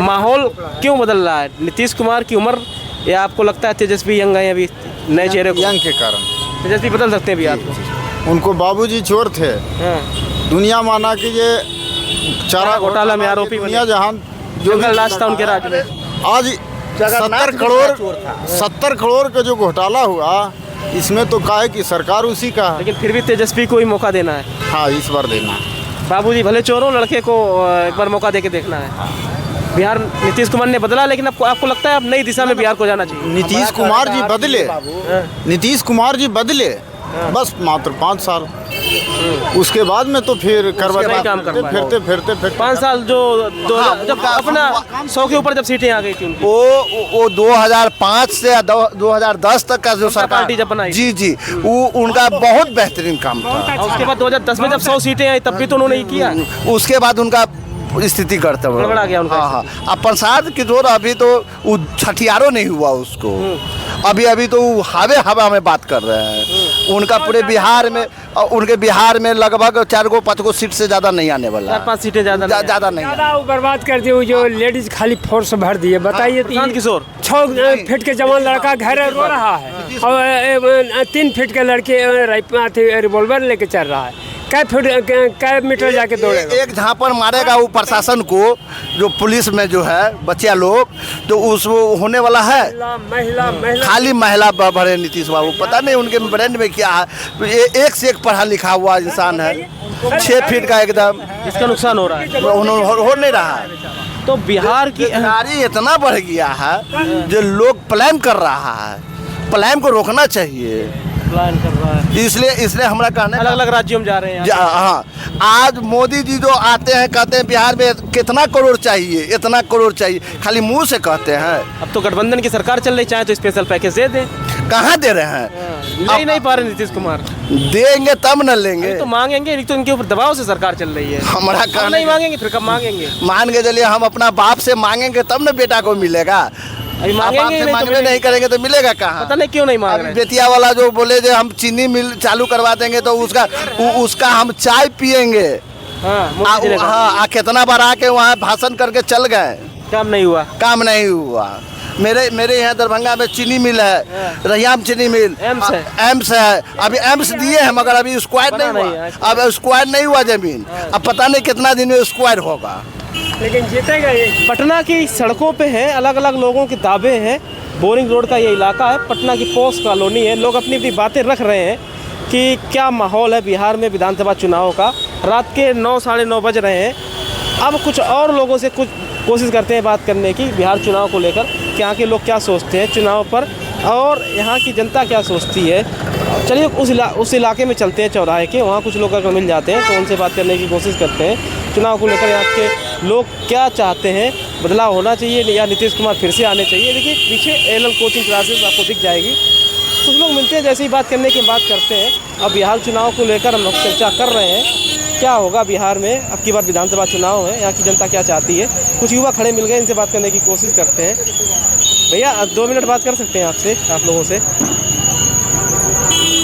माहौल क्यों बदल रहा है? नीतीश कुमार की उम्र, या आपको लगता है तेजस्वी यंग है अभी, नए चेहरे को? यंग के कारण तेजस्वी बदल सकते हैं बिहार को? उनको बाबूजी चोर थे, हाँ। दुनिया माना कि ये चारा घोटाला में आरोपी दुनिया जहान जो भी लाश था उनके राज में। आज 70 करोड़ का जो घोटाला हुआ, इसमें तो का है कि सरकार उसी का है। लेकिन फिर भी तेजस्वी को ही मौका देना है। हाँ, इस बार देना है। बाबूजी भले चोर हो, लड़के को एक बार मौका दे के देखना है। बिहार नीतीश कुमार ने बदला, लेकिन आपको लगता है अब नई दिशा में बिहार को जाना चाहिए? नीतीश कुमार जी बदले, नीतीश कुमार जी बदले, बस मात्र 5 साल, उसके बाद में तो फिर करवा काम करवा फिरते 5 साल जो जब अपना 100 के ऊपर जब सीटें आ गई थी उनकी, वो 2005 से 2010 तक का जो सरकार पार्टी जब बनाई, जी वो उनका बहुत बेहतरीन काम था। और उसके बाद 2010 में जब 100 सीटें आई तब भी तो उन्होंने ही किया। उसके बाद उनका स्थिति करते हुए गड़बड़ा गया उनका। हाँ। अब प्रसाद किशोर अभी तो वो छठियारो नहीं हुआ उसको, अभी तो हवा में बात कर रहे हैं। उनका पूरे बिहार में, उनके बिहार में लगभग 4-5 सीट से ज़्यादा नहीं आने वाला। 4-5 सीटें ज़्यादा नहीं। वो बर्बाद कर दिए, वो जो लेडीज खाली फोर्स भर दिए। बताइए, प्रशांत किशोर 6 फीट के जवान लड़का घर रो रहा है और 3 फीट के लड़के रिवॉल्वर लेके चल रहा है। कै मीटर जाके दौड़ेगा? एक झापड़ मारेगा वो प्रशासन को, जो पुलिस में जो है बच्चिया लोग, तो उस होने वाला है। महिला खाली महिला भरे नीतीश बाबू, पता नहीं उनके ब्रेन में क्या है। एक से एक पढ़ा लिखा हुआ इंसान है, 6 फीट का एकदम। इसका नुकसान हो रहा है, हो नहीं रहा है। तो बिहार की बेरोजगारी इतना बढ़ गया है जो लोग प्लान कर रहा है, प्लान को रोकना चाहिए। प्लान कर रहा है, इसलिए हमारा कहना है, अलग अलग राज्यों में जा रहे हैं। हाँ, आज मोदी जी जो आते हैं कहते हैं बिहार में कितना करोड़ चाहिए, इतना करोड़ चाहिए, खाली मुंह से कहते हैं। अब तो गठबंधन की सरकार चल रही, चाहे तो स्पेशल पैकेज दे दें। कहाँ दे रहे हैं? नहीं पा रहे नीतीश कुमार। देंगे तब न लेंगे, तो मांगेंगे नहीं, तो इनके ऊपर दबाव से सरकार चल रही है। हमारा कहना नहीं मांगेंगे फिर कब मांगेंगे? मान के चलिए, हम अपना बाप से मांगेंगे तब न बेटा को मिलेगा। अभी मांगेंगे मांगने नहीं करेंगे तो मिलेगा कहाँ? पता नहीं क्यों नहीं मांग रहे। बेतिया वाला जो बोले जो हम चीनी मिल चालू करवा देंगे तो उसका हम चाय पियेंगे। हाँ, कितना बार आके वहाँ भाषण करके चल गए, काम नहीं हुआ। मेरे यहाँ दरभंगा में चीनी मिल है, रहियाम चीनी मिल, एम्स है। अभी एम्स दिए हैं मगर अभी स्क्वायर नहीं हुआ। अब स्क्वायर नहीं हुआ जमीन, अब पता नहीं कितना दिन में स्क्वायर होगा, लेकिन जीतेगा ये। पटना की सड़कों पे है, अलग अलग लोगों के दावे हैं। बोरिंग रोड का ये इलाका है, पटना की पोस्ट कॉलोनी है। लोग अपनी अपनी बातें रख रहे हैं कि क्या माहौल है बिहार में विधानसभा चुनाव का। रात के 9 साढ़े 9 बज रहे हैं। अब कुछ और लोगों से कुछ कोशिश करते हैं बात करने की बिहार चुनाव को लेकर, कि यहाँ के लोग क्या सोचते हैं चुनाव पर और यहाँ की जनता क्या सोचती है। चलिए उस इलाके में चलते हैं, चौराहे के, वहाँ कुछ लोग अगर मिल जाते हैं तो उनसे बात करने की कोशिश करते हैं। चुनाव को लेकर यहाँ के लोग क्या चाहते हैं, बदलाव होना चाहिए या नीतीश कुमार फिर से आने चाहिए। देखिए पीछे LL कोचिंग क्लासेस आपको दिख जाएगी। कुछ लोग मिलते हैं, जैसे ही बात करने की बात करते हैं। अब बिहार चुनाव को लेकर हम लोग चर्चा कर रहे हैं, क्या होगा बिहार में। अब की बार विधानसभा चुनाव है, यहाँ की जनता क्या चाहती है। कुछ युवा खड़े मिल गए, इनसे बात करने की कोशिश करते हैं। भैया 2 मिनट बात कर सकते हैं आपसे, आप लोगों से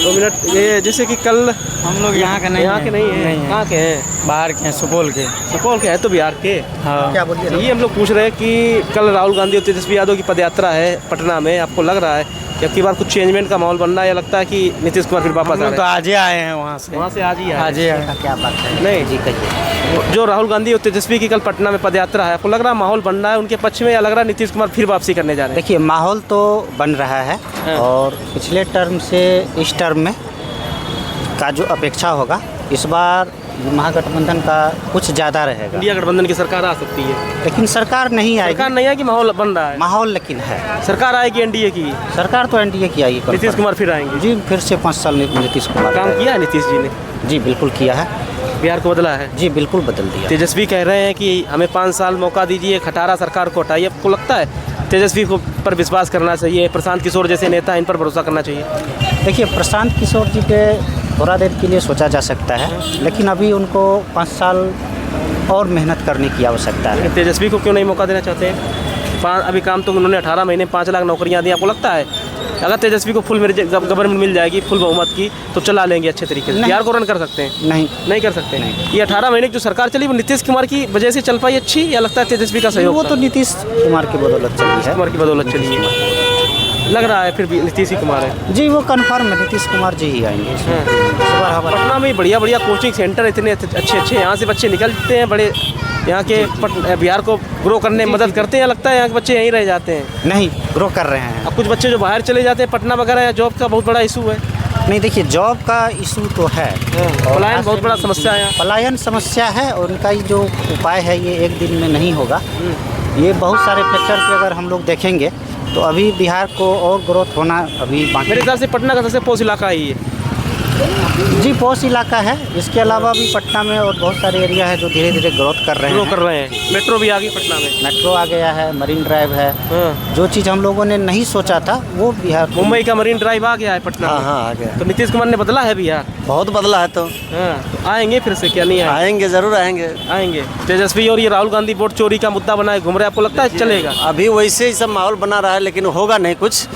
2 मिनट। ये जैसे कि कल हम लोग यहाँ के नहीं यहाँ के नहीं हैं, कहाँ के हैं? बाहर के हैं, सुपौल के। सुपौल के हैं तो बिहार के। हाँ, क्या बोलिए? ये हम लोग पूछ रहे हैं कि कल राहुल गांधी और तेजस्वी यादव की पदयात्रा है पटना में, आपको लग रहा है कि अब की बार कुछ चेंजमेंट का माहौल बन रहा है, या लगता है कि नीतीश कुमार फिर वापस आ रहे तो आज ही आए हैं वहाँ से आज ही आज ही आए। क्या बात है? नहीं जी, कहिए। जो राहुल गांधी और तेजस्वी की कल पटना में पदयात्रा है, आपको लग रहा है माहौल बन रहा है उनके पक्ष में, या लग रहा है नीतीश कुमार फिर वापसी करने जा रहे हैं? देखिए, माहौल तो बन रहा है और पिछले टर्म से इस टर्म में का जो अपेक्षा होगा इस बार महागठबंधन का कुछ ज़्यादा रहेगा। इंडिया गठबंधन की सरकार आ सकती है, लेकिन सरकार नहीं आएगी। सरकार नहीं है कि माहौल बन रहा है? माहौल लेकिन है। सरकार आएगी एनडीए की, सरकार तो एनडीए की आएगी। नीतीश कुमार फिर आएंगे जी, फिर से 5 साल में नीतीश कुमार काम किया है नीतीश जी ने? जी बिल्कुल किया है। बिहार को बदला है? जी बिल्कुल बदल दिया। तेजस्वी कह रहे हैं कि हमें 5 साल मौका दीजिए, खटारा सरकार को हटाइए। आपको लगता है तेजस्वी को पर विश्वास करना चाहिए, प्रशांत किशोर जैसे नेता इन पर भरोसा करना चाहिए? देखिए, प्रशांत किशोर जी पे थोड़ा देर के लिए सोचा जा सकता है, लेकिन अभी उनको 5 साल और मेहनत करने की आवश्यकता है। तेजस्वी को क्यों नहीं मौका देना चाहते हैं? अभी काम तो उन्होंने 18 महीने 5 लाख नौकरियां दी। आपको लगता है अगर तेजस्वी को फुल गवर्नमेंट मिल जाएगी, फुल बहुमत की, तो चला लेंगे अच्छे तरीके से? बिहार को रन कर सकते हैं? नहीं कर सकते। ये 18 महीने की जो सरकार चली वो नीतीश कुमार की वजह से चल पाई अच्छी, या लगता है तेजस्वी का सहयोग? वो तो नीतीश कुमार की बदौलत चली है। कुमार की बदौलत चली है, लग रहा है फिर भी नीतीश ही कुमार है। जी वो कन्फर्म है, नीतीश कुमार जी ही आएंगे। पटना में बढ़िया बढ़िया कोचिंग सेंटर इतने अच्छे यहाँ से बच्चे निकलते हैं, बड़े यहाँ के बिहार को ग्रो करने में मदद करते हैं, लगता है यहाँ के बच्चे यहीं रह जाते हैं? नहीं, ग्रो कर रहे हैं। अब कुछ बच्चे जो बाहर चले जाते हैं पटना वगैरह, जॉब का बहुत बड़ा इशू है। नहीं, देखिए, जॉब का इशू तो है, पलायन बहुत बड़ा समस्या है। पलायन समस्या है और उनका ये जो उपाय है ये एक दिन में नहीं होगा। ये बहुत सारे फैक्टर पे अगर हम लोग देखेंगे तो अभी बिहार को और ग्रोथ होना अभी बाकी। मेरे हिसाब से पटना का सबसे पॉश इलाका ही है। जी पॉश इलाका है। इसके अलावा भी पटना में और बहुत सारे एरिया है जो धीरे धीरे ग्रोथ कर रहे हैं। मेट्रो भी आ गई पटना में, मेट्रो आ गया है, मरीन ड्राइव है। जो चीज़ हम लोगों ने नहीं सोचा था वो बिहार, मुंबई का मरीन ड्राइव आ गया है पटना में। हाँ आ गया। तो नीतीश कुमार ने बदला है बिहार, बहुत बदला है। तो आएंगे फिर से, क्या नहीं आएंगे, जरूर आएंगे। तेजस्वी और ये राहुल गांधी वोट चोरी का मुद्दा बनाए घूम रहे, आपको लगता है चलेगा? अभी वैसे ही सब माहौल बना रहा है, लेकिन होगा नहीं कुछ।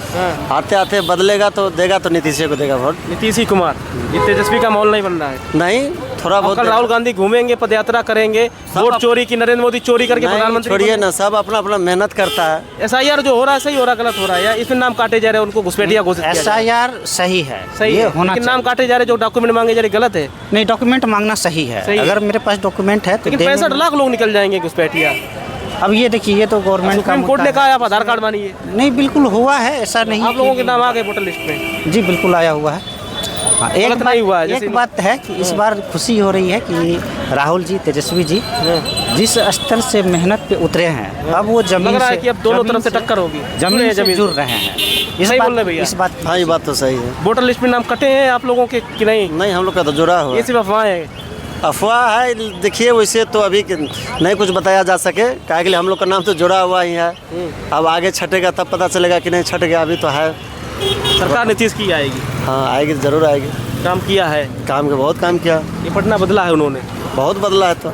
आते आते बदलेगा तो देगा, तो नीतीश को देगा वोट। नीतीश ही कुमार, ये तेजस्वी का माहौल नहीं बन रहा है? नहीं, थोड़ा बहुत। कल राहुल गांधी घूमेंगे, पदयात्रा करेंगे, वोट चोरी की, नरेंद्र मोदी चोरी करके प्रधानमंत्री। छोड़िए ना, सब अपना अपना मेहनत करता है। SIR जो हो रहा है सही हो रहा है, गलत हो रहा है, या इसमें नाम काटे जा रहे हैं, उनको घुसपैठिया घोषित किया जा रहा है? SIR सही है, सही ये है, होना लेकिन नाम काटे जा रहे, जो डॉक्यूमेंट मांगे जा रहे गलत है। नहीं, डॉक्यूमेंट मांगना सही है। अगर मेरे पास डॉक्यूमेंट है तो लेकिन 65 लाख लोग निकल जाएंगे घुसपैठिया। अब ये देखिए, ये तो गवर्नमेंट का सुप्रीम कोर्ट ने कहा आप आधार कार्ड मानिए। नहीं, बिल्कुल हुआ है, ऐसा नहीं। आप लोगों के नाम आ गए वोटर लिस्ट में? जी बिल्कुल आया हुआ है। एक बात है कि इस बार खुशी हो रही है कि राहुल जी, तेजस्वी जी जिस स्तर से मेहनत पे उतरे हैं, अब वो जमीन लग रहा है से, कि अब दोनों तरफ से टक्कर होगी, जमीन से जुड़ रहे हैं। सही बोल रहे भैया? इस बात, हाँ, ये बात तो सही है। वोटर लिस्ट में नाम कटे हैं आप लोगों के कि नहीं? नहीं, हम लोग का तो जुड़ा हुआ। ये सिर्फ अफवाह है? अफवाह है। देखिए, वैसे तो अभी नहीं कुछ बताया जा सके, काहे के लिए हम लोग का नाम तो जुड़ा हुआ ही है। अब आगे छटेगा तब पता चलेगा कि नहीं छट गया, अभी तो है। सरकार नीतीश की आएगी? हाँ आएगी, जरूर आएगी। काम किया है? काम के बहुत काम किया। ये पटना बदला है उन्होंने? बहुत बदला है। तो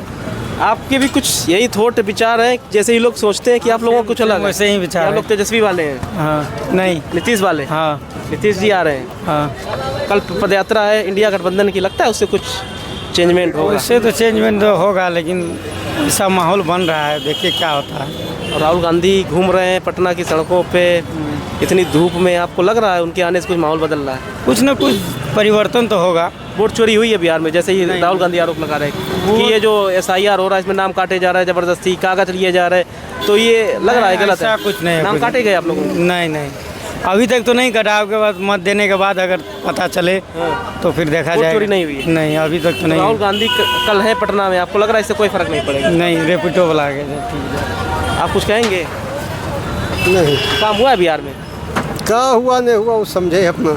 आपके भी कुछ यही थॉट विचार हैं, जैसे ही लोग सोचते हैं कि आप लोगों को कुछ अलग है? वैसे ही विचार आप लोग तेजस्वी वाले हैं? हाँ, नहीं, नीतीश वाले? हाँ, नीतीश जी आ रहे हैं। हाँ। कल पदयात्रा है इंडिया गठबंधन की, लगता है उससे कुछ चेंजमेंट होगा? उससे तो चेंजमेंट तो होगा, लेकिन ऐसा माहौल बन रहा है, देखिए क्या होता है। और राहुल गांधी घूम रहे हैं पटना की सड़कों पे इतनी धूप में, आपको लग रहा है उनके आने से कुछ माहौल बदल रहा है? कुछ न कुछ परिवर्तन तो होगा। वोट चोरी हुई है बिहार में, जैसे ही राहुल गांधी आरोप लगा रहे हैं कि ये जो SIR हो रहा है इसमें नाम काटे जा रहा है, जबरदस्ती कागज लिए जा रहे हैं, तो ये लग रहा है गलत है? कुछ नहीं, नाम काटे गए आप लोगों को? नहीं, अभी तक तो नहीं कटा। आपके बाद मत देने के बाद अगर पता चले तो फिर देखा जाएगा। चोरी नहीं हुई है? नहीं, अभी तक तो नहीं। राहुल गांधी कल है पटना में, आपको लग रहा है इससे कोई फर्क नहीं पड़ेगा? नहीं, रेपिटो वाला आ गया। आप कुछ कहेंगे? नहीं, काम हुआ है बिहार में? क्या हुआ नहीं हुआ वो समझे अपना।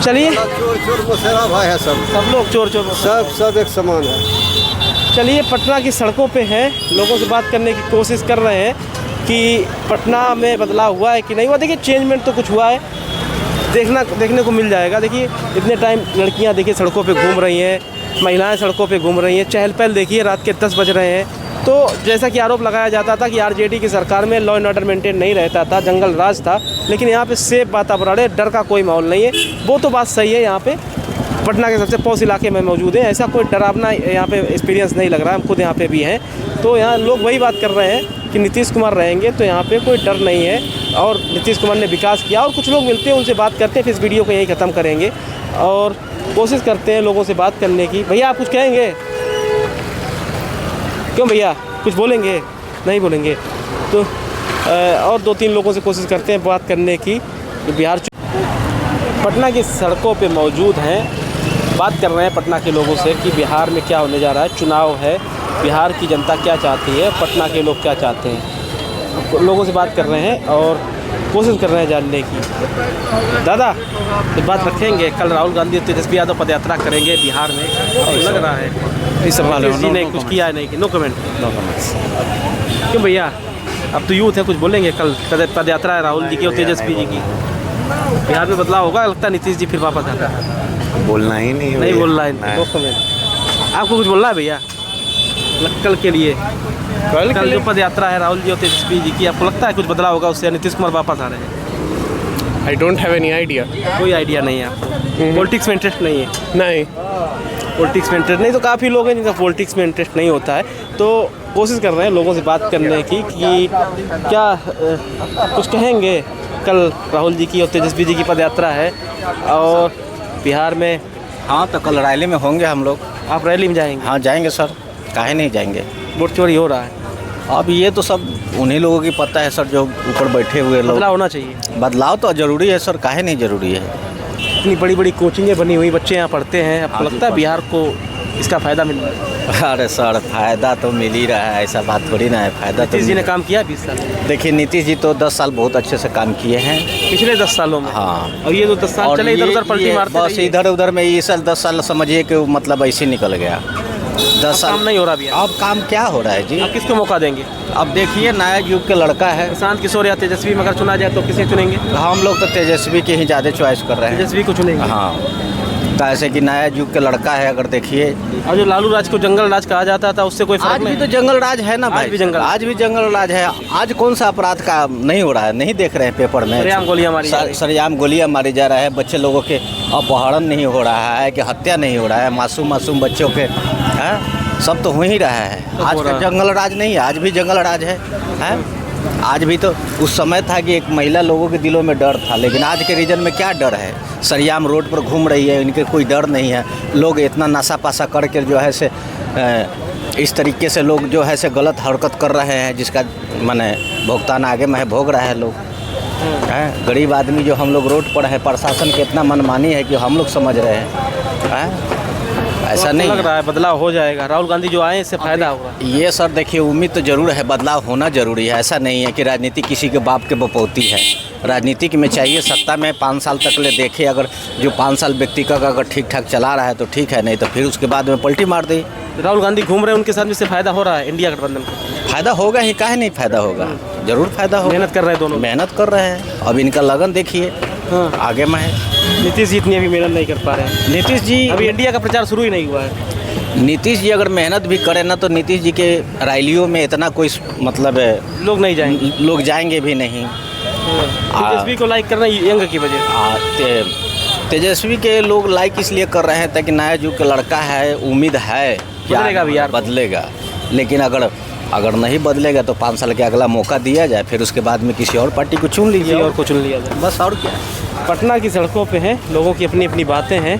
चलिए, चोर चोर मसेरा भाई है, सब लोग चोर सब एक समान है। चलिए, पटना की सड़कों पे हैं, लोगों से बात करने की कोशिश कर रहे हैं कि पटना में बदलाव हुआ है कि नहीं हुआ। देखिए, चेंजमेंट तो कुछ हुआ है, देखने को मिल जाएगा। देखिए, इतने टाइम लड़कियां देखिए सड़कों पे घूम रही हैं, महिलाएं सड़कों पे घूम रही हैं, चहल पहल देखिए, रात के 10 बज रहे हैं, तो जैसा कि आरोप लगाया जाता था कि आरजेडी की सरकार में लॉ एंड ऑर्डर मेंटेन नहीं रहता था, जंगल राज था, लेकिन यहाँ पे सेफ वातावरण है, डर का कोई माहौल नहीं है। वो तो बात सही है, यहाँ पे पटना के सबसे पॉश इलाके में मौजूद है, ऐसा कोई डरावना यहाँ पे एक्सपीरियंस नहीं लग रहा है। हम खुद यहाँ पे भी हैं, तो यहाँ लोग वही बात कर रहे हैं कि नीतीश कुमार रहेंगे तो यहाँ पे कोई डर नहीं है और नीतीश कुमार ने विकास किया। और कुछ लोग मिलते हैं, उनसे बात करते हैं, फिर इस वीडियो को यहीं ख़त्म करेंगे और कोशिश करते हैं लोगों से बात करने की। भैया आप कुछ कहेंगे? क्यों भैया, कुछ बोलेंगे? नहीं बोलेंगे तो और 2-3 लोगों से कोशिश करते हैं बात करने की। बिहार पटना की सड़कों पे मौजूद हैं, बात कर रहे हैं पटना के लोगों से कि बिहार में क्या होने जा रहा है। चुनाव है, बिहार की जनता क्या चाहती है, पटना के लोग क्या चाहते हैं, लोगों से बात कर रहे हैं और कोशिश कर रहे हैं जानने की। दादा तो बात रखेंगे, कल राहुल गांधी तेजस्वी यादव पद यात्रा करेंगे बिहार में, लग रहा है इस जी ने कुछ किया नहीं? No comment. क्यों भैया, अब तो यूथ है, कुछ बोलेंगे? कल पद यात्रा है राहुल जी की और तेजस्वी जी की, बिहार में बदलाव होगा? लगता है नीतीश जी फिर वापस आता है? बोलना ही नहीं बोलना है। No comment. आपको कुछ बोलना है भैया कल के लिए? कल जो पद यात्रा है राहुल जी और तेजस्वी जी की, आपको लगता है कुछ बदलाव होगा उससे, नीतीश कुमार वापस आ रहे हैं? I don't have any idea. कोई आइडिया नहीं है आपको? पॉलिटिक्स में इंटरेस्ट नहीं है? नहीं, पॉलिटिक्स में इंटरेस्ट नहीं, तो काफ़ी लोग हैं जिनका पॉलिटिक्स में इंटरेस्ट नहीं होता है। तो कोशिश कर रहे हैं लोगों से बात करने की कि क्या कुछ कहेंगे। कल राहुल जी की और तेजस्वी जी की पद यात्रा है और बिहार में। हाँ, तो कल रैली में होंगे हम लोग। आप रैली में जाएंगे? हाँ जाएंगे सर, काहे नहीं जाएंगे। वोट चोरी हो रहा है अब ये तो सब उन्हीं लोगों की पता है सर, जो ऊपर बैठे हुए लोग। बदलाव होना चाहिए। बदलाव तो जरूरी है सर, काहे नहीं जरूरी है। इतनी बड़ी बड़ी कोचिंगें बनी हुई, बच्चे यहाँ पढ़ते हैं, आपको लगता है बिहार को इसका फ़ायदा मिल रहा है? अरे सर, फायदा तो मिल ही रहा है, ऐसा बात थोड़ी ना है। फायदा तो नीतीश जी ने काम किया 20 साल। देखिए, नीतीश जी तो 10 साल बहुत अच्छे से काम किए हैं पिछले 10 सालों में। हाँ, और ये तो 10 साल चले इधर उधर पलटी मारते बस इधर उधर में ये साल 10 साल समझिए कि मतलब ऐसे निकल गया। 10 साल काम नहीं हो रहा अभी। अब काम क्या हो रहा है जी? आप किसको मौका देंगे? अब देखिए, नया युग के लड़का है प्रशांत किशोर या तेजस्वी में अगर चुना जाए तो किसे चुनेंगे? हम लोग तो तेजस्वी की ही ज़्यादा चॉइस कर रहे हैं। तेजस्वी को चुनेंगे? हाँ, कैसे कि नया युग के लड़का है। अगर देखिए, और जो लालू राज को जंगल राज कहा जाता था, उससे कोई आज फर्क भी नहीं? तो जंगल राज है ना भाई। आज भी जंगल राज है। आज कौन सा अपराध का नहीं हो रहा है? नहीं देख रहे हैं पेपर में? सरेआम गोलियां मारी जा रही हैं। सरेआम गोलियां मारी जा रहा है, बच्चे लोगों के अपहरण नहीं हो रहा है, कि हत्या नहीं हो रहा है, मासूम बच्चों के सब तो हो ही रहा है। आज का जंगल राज नहीं है, आज भी जंगल राज है। आज भी तो उस समय था कि एक महिला लोगों के दिलों में डर था, लेकिन आज के रीजन में क्या डर है? सरेआम रोड पर घूम रही है, इनके कोई डर नहीं है। लोग इतना नशा पासा करके जो है से इस तरीके से लोग जो है से गलत हरकत कर रहे हैं, जिसका माने भुगतान आगे में है, भोग रहा है लोग। गरीब आदमी जो हम लोग रोड पर है, प्रशासन के इतना मनमानी है कि हम लोग समझ रहे हैं। ऐसा नहीं लग रहा है बदलाव हो जाएगा? राहुल गांधी जो आए इससे फायदा होगा? ये सर देखिए, उम्मीद तो जरूर है, बदलाव होना जरूरी है। ऐसा नहीं है कि राजनीति किसी के बाप के बपौती है। राजनीतिक में चाहिए सत्ता में 5 साल तक ले देखे, अगर जो 5 साल व्यक्ति का अगर ठीक ठाक चला रहा है तो ठीक है, नहीं तो फिर उसके बाद में पलटी मार दी। राहुल गांधी घूम रहे हैं, उनके साथ में से फायदा हो रहा है इंडिया गठबंधन को? फायदा होगा ही, काहे नहीं फायदा होगा? जरूर फायदा होगा। मेहनत कर रहे हैं दोनों, मेहनत कर रहे हैं। अब इनका लगन देखिए आगे में है। नीतीश जी इतनी अभी मेहनत नहीं कर पा रहे हैं। नीतीश जी अभी इंडिया का प्रचार शुरू ही नहीं हुआ है। नीतीश जी अगर मेहनत भी करें ना, तो नीतीश जी के रैलियों में इतना कोई मतलब लोग नहीं जाएंगे, लोग जाएंगे भी नहीं। तेजस्वी को लाइक करना यंग की वजह। तेजस्वी के लोग लाइक इसलिए कर रहे हैं ताकि नया युग का लड़का है, उम्मीद है बदलेगा भी यार, बदलेगा। लेकिन अगर नहीं बदलेगा तो 5 साल के अगला मौका दिया जाए, फिर उसके बाद में किसी और पार्टी को चुन लीजिए और को चुन लिया जाए, बस। और क्या? पटना की सड़कों पे हैं, लोगों की अपनी अपनी बातें हैं।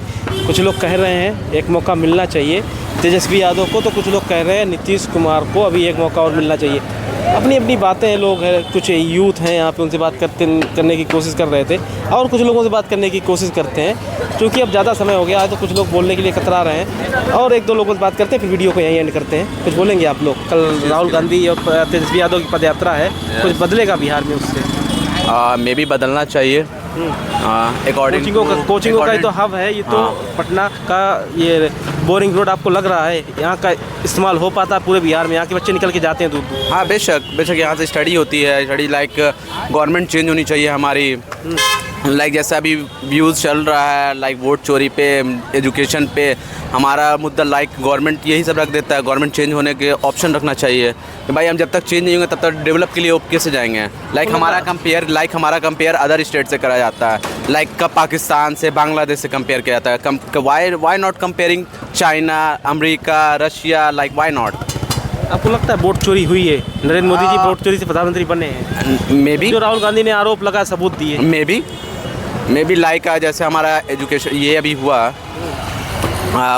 कुछ लोग कह रहे हैं एक मौका मिलना चाहिए तेजस्वी यादव को, तो कुछ लोग कह रहे हैं नीतीश कुमार को अभी एक मौका और मिलना चाहिए। अपनी अपनी बातें हैं, लोग हैं, कुछ यूथ हैं यहाँ पे, उनसे बात करने की कोशिश कर रहे थे और कुछ लोगों से बात करने की कोशिश करते हैं। क्योंकि अब ज़्यादा समय हो गया है तो कुछ लोग बोलने के लिए कतरा रहे हैं और 1-2 लोगों से बात करते हैं, फिर वीडियो को यहीं एंड करते हैं। कुछ बोलेंगे आप लोग? कल राहुल गांधी और तेजस्वी यादव की पदयात्रा है, कुछ बदलेगा बिहार में उससे? मे भी बदलना चाहिए। कोचिंगों का ही तो हब है ये तो। पटना का ये बोरिंग रोड आपको लग रहा है यहाँ का इस्तेमाल हो पाता है पूरे बिहार में? यहाँ के बच्चे निकल के जाते हैं दूर दूर। हाँ, बेशक यहाँ से स्टडी होती है। स्टडी लाइक गवर्नमेंट चेंज होनी चाहिए हमारी। लाइक जैसा अभी व्यूज़ चल रहा है, लाइक वोट चोरी पे, एजुकेशन पे, हमारा मुद्दा लाइक गवर्नमेंट यही सब रख देता है। गवर्नमेंट चेंज होने के ऑप्शन रखना चाहिए कि भाई हम जब तक चेंज नहीं होंगे तब तक डेवलप के लिए कैसे जाएंगे। लाइक हमारा कंपेयर अदर स्टेट से करा जाता है। लाइक कब पाकिस्तान से, बांग्लादेश से कंपेयर किया जाता है। Why not comparing China, America, Russia, like why not. आपको लगता है वोट चोरी हुई है? नरेंद्र मोदी जी वोट चोरी से प्रधानमंत्री बने हैं। मे बी जो राहुल गांधी ने आरोप लगा, सबूत दिए। मे बी लाइक जैसे हमारा एजुकेशन ये अभी हुआ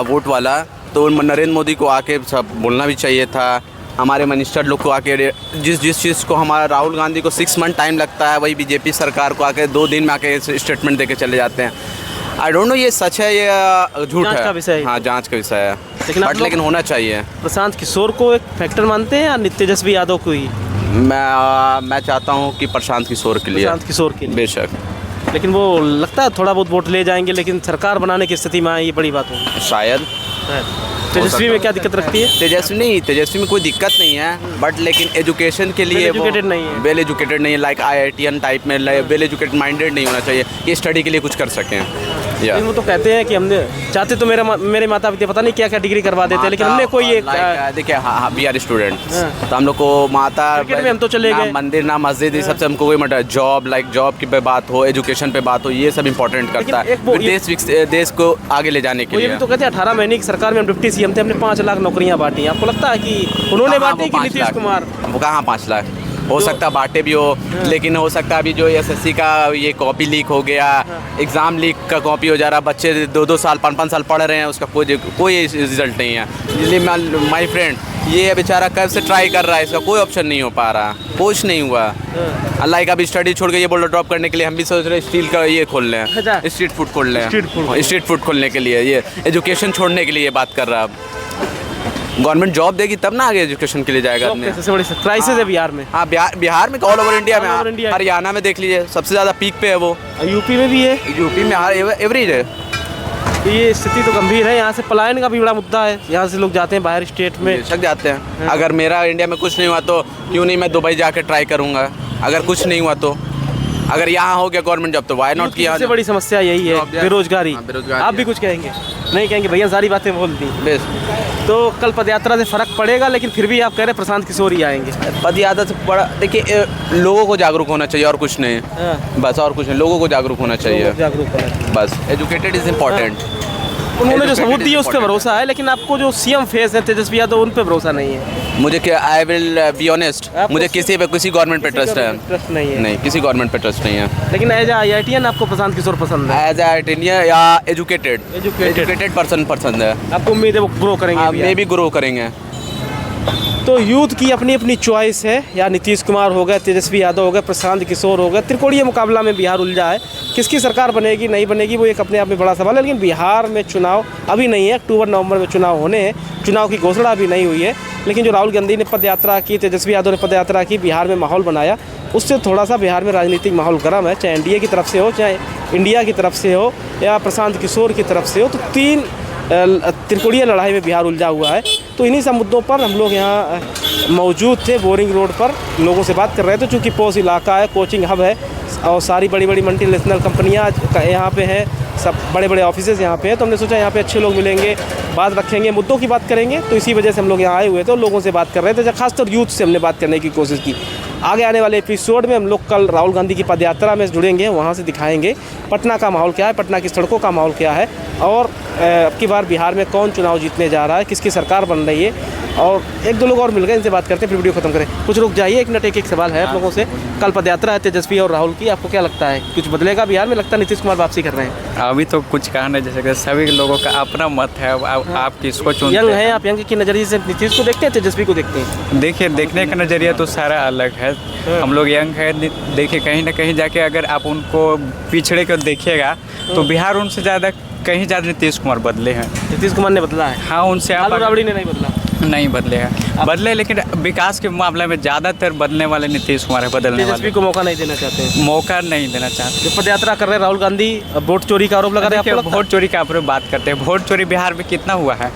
वोट वाला, तो नरेंद्र मोदी को आके सब बोलना भी चाहिए था। हमारे मिनिस्टर लोग को आके जिस चीज़ को हमारा राहुल गांधी को 6 मंथ टाइम लगता है, वही बीजेपी सरकार को आके 2 दिन में आके स्टेटमेंट देके चले जाते हैं। आई डोंट नो ये सच है या झूठ है। जांच का विषय है। हाँ, जांच का विषय है, लेकिन होना चाहिए। प्रशांत किशोर को एक फैक्टर मानते हैं या तेजस्वी यादव को ही? मैं चाहता हूँ कि प्रशांत किशोर के लिए। प्रशांत किशोर के लिए बेशक, लेकिन वो लगता है थोड़ा बहुत वोट ले जाएंगे, लेकिन सरकार बनाने की स्थिति में आए, ये बड़ी बात है शायद। तेजस्वी में क्या दिक्कत रखती है? तेजस्वी में कोई दिक्कत नहीं है, बट लेकिन एजुकेशन के लिए एजुकेटेड नहीं है। वेल एजुकेटेड नहीं है। लाइक IITian टाइप में वेल एजुकेटेड माइंडेड नहीं होना चाहिए कि स्टडी के लिए कुछ कर सकें। लेकिन वो तो कहते हैं कि हमने चाहते तो मेरे माता पिता पता नहीं क्या क्या डिग्री करवा देते हैं, लेकिन हमने कोई एक देखिए, हाँ वी आर स्टूडेंट, तो हम लोग को माता में हम तो चले गए, मंदिर ना मस्जिद, ये सबसे हमको कोई मतलब जॉब की पे बात हो, एजुकेशन पे बात हो, ये सब इम्पोर्टेंट करता है देश को आगे ले जाने के लिए। ये भी तो कहते हैं 18 महीने की सरकार में हम डिप्टी CM थे, हमने 5 लाख नौकरियां बांटी। आपको लगता है कि उन्होंने बांटी कि नीतीश कुमार? वो कहाँ 5 लाख हो सकता है बांटे भी हो, लेकिन हो सकता है अभी जो SSC का ये कॉपी लीक हो गया, एग्ज़ाम लीक का कॉपी हो जा रहा, बच्चे 2-2 साल 5-5 साल पढ़ रहे हैं, उसका कोई रिजल्ट नहीं है। इसलिए माई फ्रेंड ये बेचारा कब से ट्राई कर रहा है, इसका कोई ऑप्शन नहीं हो पा रहा, कुछ नहीं हुआ। अल्लाह का भी स्टडी छोड़ के ये बोल रहा ड्रॉप करने के लिए, हम भी सोच रहे स्टील का ये खोल लें, स्ट्रीट फूड खोल लें, स्ट्रीट फूड खोलने के लिए, ये एजुकेशन छोड़ने के लिए ये बात कर रहा है। गवर्नमेंट जॉब देगी तब ना आगे एजुकेशन के लिए जाएगा। सबसे बड़ी क्राइसिस है बिहार में। हाँ, बिहार में ऑल ओवर इंडिया में, हरियाणा में देख लीजिए सबसे ज़्यादा पीक पे है वो। यूपी में भी है, यूपी में एवरेज है। ये स्थिति तो गंभीर है। यहाँ से पलायन का भी बड़ा मुद्दा है, यहाँ से लोग जाते हैं बाहर स्टेट में। बेशक जाते हैं। अगर मेरा इंडिया में कुछ नहीं हुआ तो क्यों नहीं मैं दुबई जाके ट्राई करूँगा। अगर कुछ नहीं हुआ तो, अगर यहाँ हो गया गवर्नमेंट जॉब तो वाई नॉट किया। सबसे बड़ी समस्या यही है, बेरोजगारी। आप भी कुछ कहेंगे? नहीं कहेंगे भैया, सारी बातें बोल दी। बेस तो कल पदयात्रा से फर्क पड़ेगा, लेकिन फिर भी आप कह रहे हैं प्रशांत किशोर ही आएंगे। पदयात्रा से बड़ा देखिए, लोगों को जागरूक होना चाहिए और कुछ नहीं, बस और कुछ नहीं। लोगों को जागरूक होना चाहिए, बस। Educated is important. उन्होंने जो सबूत दिए उस पर भरोसा है, लेकिन आपको जो CM फेस है तेजस्वी यादव, उन पर भरोसा नहीं है। मुझे क्या, आई विल बी ऑनेस्ट, मुझे किसी गवर्नमेंट पे ट्रस्ट है? ट्रस्ट नहीं है। नहीं, किसी गवर्नमेंट पे ट्रस्ट नहीं है। लेकिन एज IITian आपको प्रशांत किशोर पसंद है? एज IITian या एजुकेटेड पर्सन पसंद है। आपको उम्मीद है वो ग्रो करेंगे? मे भी ग्रो करेंगे। तो यूथ की अपनी अपनी चॉइस है, या नीतीश कुमार हो गए, तेजस्वी यादव हो गए, प्रशांत किशोर हो गए। त्रिकोणीय मुकाबला में बिहार उलझा है। किसकी सरकार बनेगी नहीं बनेगी वो एक अपने आप में बड़ा सवाल है। लेकिन बिहार में चुनाव अभी नहीं है, अक्टूबर-नवंबर में चुनाव होने हैं। चुनाव की घोषणा अभी नहीं हुई है, लेकिन जो राहुल गांधी ने पदयात्रा की, तेजस्वी यादव ने पदयात्रा की, बिहार में माहौल बनाया, उससे थोड़ा सा बिहार में राजनीतिक माहौल गर्म है। चाहे NDA की तरफ से हो, चाहे इंडिया की तरफ से हो, या प्रशांत किशोर की तरफ से हो, तो 3 त्रिकोणीय लड़ाई में बिहार उलझा हुआ है। तो इन्हीं सब मुद्दों पर हम लोग यहाँ मौजूद थे, बोरिंग रोड पर लोगों से बात कर रहे थे। चूँकि पोस्ट इलाका है, कोचिंग हब है, और सारी बड़ी बड़ी मल्टीनेशनल कंपनियाँ यहाँ पे हैं, सब बड़े बड़े ऑफिसेज़ यहाँ पे हैं। तो हमने सोचा यहाँ पे अच्छे लोग मिलेंगे, बात रखेंगे, मुद्दों की बात करेंगे। तो इसी वजह से हम लोग यहाँ आए हुए थे और लोगों से बात कर रहे थे, खासतौर यूथ से हमने बात करने की कोशिश की। आगे आने वाले एपिसोड में हम लोग कल राहुल गांधी की पदयात्रा में जुड़ेंगे, वहाँ से दिखाएंगे पटना का माहौल क्या है, पटना की सड़कों का माहौल क्या है, और अब की बार बिहार में कौन चुनाव जीतने जा रहा है, किसकी सरकार बन रही है। और 1-2 लोग और मिल गए, इनसे बात करते हैं, फिर वीडियो खत्म करें। कुछ रुक जाइए, 1 मिनट, एक सवाल है आप लोगों से। कल पदयात्रा है तेजस्वी और राहुल की, आपको क्या लगता है कुछ बदलेगा बिहार में? लगता है नीतीश कुमार वापसी कर रहे हैं? अभी तो कुछ कहा नहीं जा सकता, सभी लोगों का अपना मत है। आप किसको चुनते हैं? यंग है आप, यंग के नज़रिए से नीतीश को देखते हैं, तेजस्वी को देखते हैं? देखिए, देखने का नज़रिया तो सारा अलग है। हम लोग यंग है, देखिए कहीं ना कहीं जाके अगर आप उनको पिछड़े कर देखिएगा तो बिहार उनसे ज़्यादा कहीं ज़्यादा नीतीश कुमार बदले हैं। नीतीश कुमार ने बदला है? हाँ, उनसे लालू राबड़ी ने नहीं बदला? नहीं बदले हैं, बदले, लेकिन विकास के मामले में ज़्यादातर बदलने वाले नीतीश कुमार है। बदलने वाले तेजस्वी को मौका नहीं देना चाहते हैं? मौका नहीं देना चाहते। जो पदयात्रा कर रहे हैं राहुल गांधी, वोट चोरी का आरोप लगा रहे हैं? वोट चोरी का आप बात करते हैं, वोट चोरी बिहार में कितना हुआ है?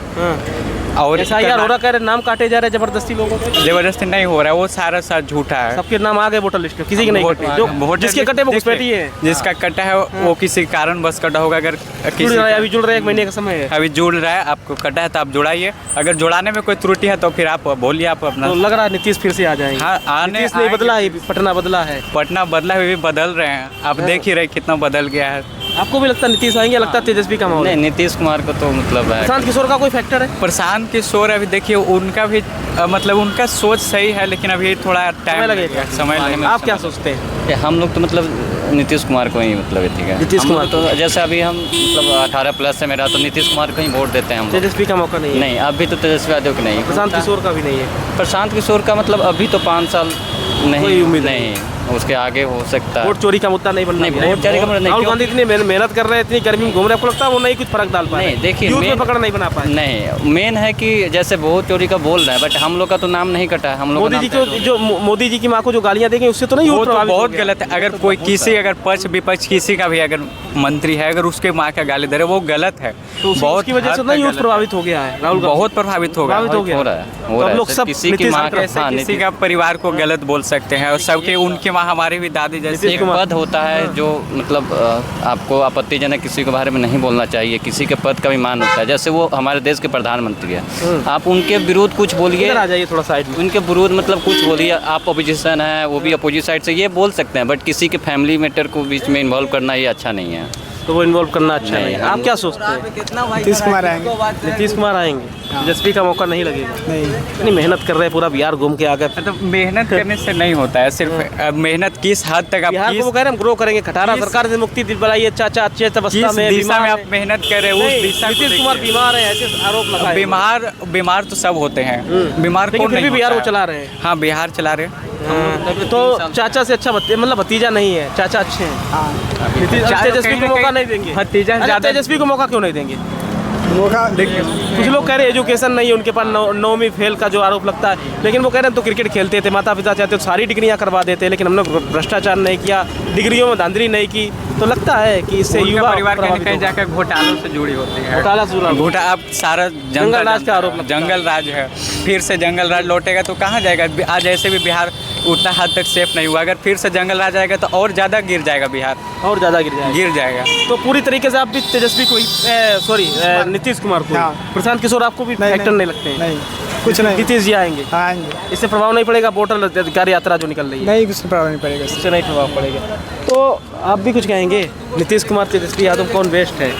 और SIR हो रहा, कह रहे नाम काटे जा रहे हैं जबरदस्ती लोगों के। जबरदस्ती नहीं हो रहा है, वो सारा झूठा है। सबके नाम आ गए वोटर लिस्ट में, किसी के नहीं कटे। जो जिसके कटे वो घुसपैठी है। जिसका कटा है वो किसी कारण बस कटा होगा। अगर किसी अभी जुड़ रहे, 1 महीने का समय है, अभी जुड़ रहा है, आपको कटा है तो आप जुड़ाइए। अगर जुड़ाने में कोई त्रुटि है तो फिर आप बोलिए, आप अपना। तो लग रहा है नीतीश फिर से आ जाएंगे। हाँ, आने नीतीश नहीं बदला है, पटना बदला है। पटना बदला हुए भी बदल रहे हैं, आप देख ही रहे कितना बदल गया है। आपको भी लगता है नीतीश आएंगे? लगता है तेजस्वी का माहौल? नहीं, नीतीश कुमार को तो मतलब है। प्रशांत किशोर का कोई फैक्टर है? प्रशांत किशोर अभी देखिए उनका भी मतलब उनका सोच सही है, लेकिन अभी थोड़ा टाइम लगेगा। समय लगेगा। आप क्या सोचते हैं? हम लोग तो मतलब नीतीश कुमार को ही मतलब ठीक है। नीतीश कुमार तो जैसे अभी हम मतलब 18+ से मेरा, तो नीतीश कुमार को ही वोट देते हैं हम लोग। तेजस्वी का मौका नहीं है? नहीं, अभी तो तेजस्वी यादव की नहीं। प्रशांत किशोर का भी नहीं है? प्रशांत किशोर का मतलब अभी तो 5 साल नहीं, कोई उम्मीद नहीं, उसके आगे हो सकता है। वोट चोरी का मुद्दा नहीं बनना। नहीं, वोट चोरी का मुद्दा नहीं। राहुल गांधी इतनी मेहनत कर रहे हैं, इतनी गर्मी में घूम रहे हैं, आपको लगता है वो नहीं कुछ फर्क डाल पाए? नहीं, देखिए यूथ में पकड़ नहीं बना पाए। नहीं, मेन है कि जैसे वोट चोरी का बोल रहा है, बट हम लोग का तो नाम नहीं कटा है। हम लोग मोदी जी को, जो मोदी जी की माँ को जो गालियाँ देंगे उससे तो नहीं वो यूथ तो प्रभावित हो बहुत गया? गलत है। अगर कोई किसी अगर पक्ष विपक्ष किसी का भी अगर मंत्री है, अगर उसके माँ का गाली दे रहे वो गलत है। तो बहुत की वजह से ना यूथ प्रभावित हो गया है। राहुल गांधी बहुत प्रभावित होगा, प्रभावित हो गया। हो रहा है, हो तो रहा अब है। लोग सब किसी की नीतीश माँ की तरफ- हाँ, किसी का परिवार को गलत बोल सकते हैं और सबके उनकी माँ हमारी भी दादी जैसे। एक पद होता है जो मतलब आपको आपत्तिजनक किसी के बारे में नहीं बोलना चाहिए। किसी के पद का भी मान होता है। जैसे वो हमारे देश के प्रधानमंत्री है, आप उनके विरुद्ध कुछ बोलिए, इधर आ जाइए थोड़ा साइड में। उनके विरुद्ध मतलब कुछ बोलिए, आप अपोजिशन है, वो भी अपोजिट साइड से, ये बोल सकते हैं। बट किसी के फैमिली मैटर को बीच में इन्वॉल्व करना ये अच्छा नहीं है। तो वो इन्वॉल्व करना अच्छा नहीं, नहीं है। आप क्या सोचते हैं? नीतीश कुमार आएंगे। नीतीश कुमार आएंगे, तेजस्वी का मौका नहीं लगेगा? नहीं, इतनी मेहनत कर रहे हैं, पूरा बिहार घूम के आ गए। तो मेहनत करने से नहीं होता है, सिर्फ मेहनत किस हद तक आप बिहार को वो कह रहे हैं हम ग्रो करेंगे, खटारा सरकार से मुक्ति दिलवाइए, चाचा अच्छे अवस्था में किस दिशा में बीमार आप मेहनत कर रहे हो उस दिशा को नीतीश कुमार देखिए। बीमार है, ऐसे आरोप लगाए। बीमार तो सब होते हैं, बीमार लेकिन कौन फिर भी नहीं बिहार होता वो है? चला रहे हैं। हाँ, बिहार चला रहे हैं। तो चाचा से अच्छा मतलब भतीजा नहीं है, चाचा अच्छे हैं। तेजस्वी को मौका नहीं देंगे? भतीजा अच्छा, ज़्यादा- तेजस्वी को मौका क्यों नहीं देंगे? मौका देखिए कुछ लोग कह रहे हैं एजुकेशन नहीं है उनके पास, 9वीं फेल का जो आरोप लगता है। लेकिन वो कह रहे हैं तो क्रिकेट खेलते थे, माता पिता चाहते तो सारी डिग्रियां करवा देते, लेकिन हमने भ्रष्टाचार नहीं किया, डिग्रियों में धांधली नहीं की। तो लगता है कि इससे उनका युवा परिवार कहीं प्रभावित कहीं होगा। जाकर घोटालों से जुड़ी होती है। घोटाला से जुड़ा हुआ। घोटा अब सारा जंगल राज का आरोप लगता है। जंगल राज है, फिर से जंगल राज लौटेगा तो कहाँ जाएगा? आज ऐसे भी बिहार उतना हद तक सेफ नहीं हुआ, अगर फिर से जंगल राज आएगा तो और ज़्यादा गिर जाएगा बिहार, और ज़्यादा गिर जाएगा। तो पूरी तरीके से आप भी तेजस्वी को सॉरी नीतीश कुमार को, प्रशांत किशोर आपको भी फैक्टर नहीं लगते हैं? नहीं, कुछ नहीं। नीतीश जी आएंगे, आएंगे, इससे प्रभाव नहीं पड़ेगा? वोटर अधिकार यात्रा जो निकल रही है, नहीं, कुछ प्रभाव नहीं पड़ेगा। इससे नहीं प्रभाव पड़ेगा। तो आप भी कुछ कहेंगे? नीतीश कुमार तेजस्वी यादव कौन बेस्ट है?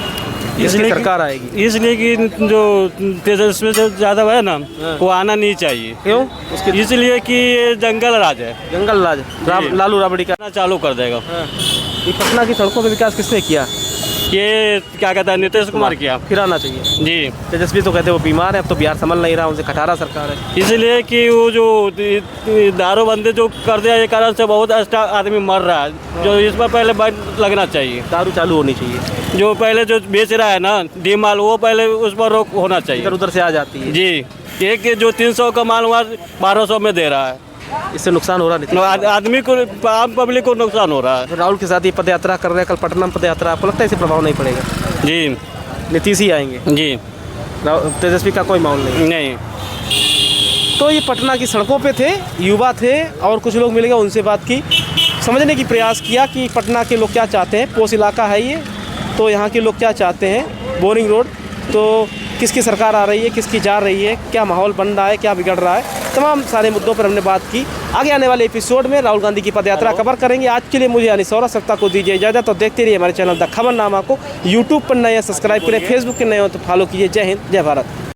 इसलिए सरकार आएगी इसलिए कि जो तेजस्वी से ज़्यादा है ना वो आना नहीं चाहिए। क्यों? उसके इसलिए कि ये जंगल राज है, जंगल राज लालू राबड़ी का चालू कर देगा। ये पटना की सड़कों पे विकास किसने किया? ये क्या कहता है नीतीश कुमार किया। फिर आना चाहिए जी, तेजस्वी तो कहते हैं वो बीमार है, अब तो बिहार संभल नहीं रहा, उनसे खटारा सरकार है। इसलिए कि वो जो दारूबंदी जो कर दिया ये कारण से बहुत एक्स्ट्रा आदमी मर रहा है, जो इस पर पहले बैन लगना चाहिए। दारू चालू होनी चाहिए, जो पहले जो बेच रहा है ना डी माल, वो पहले उस पर रोक होना चाहिए। इधर उधर से आ जाती है जी, एक जो 300 का माल वहाँ 1200 में दे रहा है, इससे नुकसान हो रहा नहीं? आदमी को, आम पब्लिक को नुकसान हो रहा है। राहुल के साथ ये पद यात्रा कर रहे हैं, कल पटना में पद यात्रा, आपको लगता है इससे प्रभाव नहीं पड़ेगा? जी नीतीश ही आएंगे, जी, तेजस्वी का कोई माहौल नहीं? नहीं। तो ये पटना की सड़कों पे थे, युवा थे और कुछ लोग मिल गए, उनसे बात की, समझने की प्रयास किया कि पटना के लोग क्या चाहते हैं। पोस्ट इलाका है ये, तो यहाँ के लोग क्या चाहते हैं। बोरिंग रोड, तो किसकी सरकार आ रही है, किसकी जा रही है, क्या माहौल बन रहा है, क्या बिगड़ रहा है, तमाम सारे मुद्दों पर हमने बात की। आगे आने वाले एपिसोड में राहुल गांधी की पदयात्रा कवर करेंगे। आज के लिए मुझे यानी सौरभ सप्ताह को दीजिए इजाज़त। तो देखते रहिए हमारे चैनल द खबरनामा को। यूट्यूब पर नए सब्सक्राइब करें, फेसबुक के नए हो तो फॉलो कीजिए। जय हिंद, जय भारत।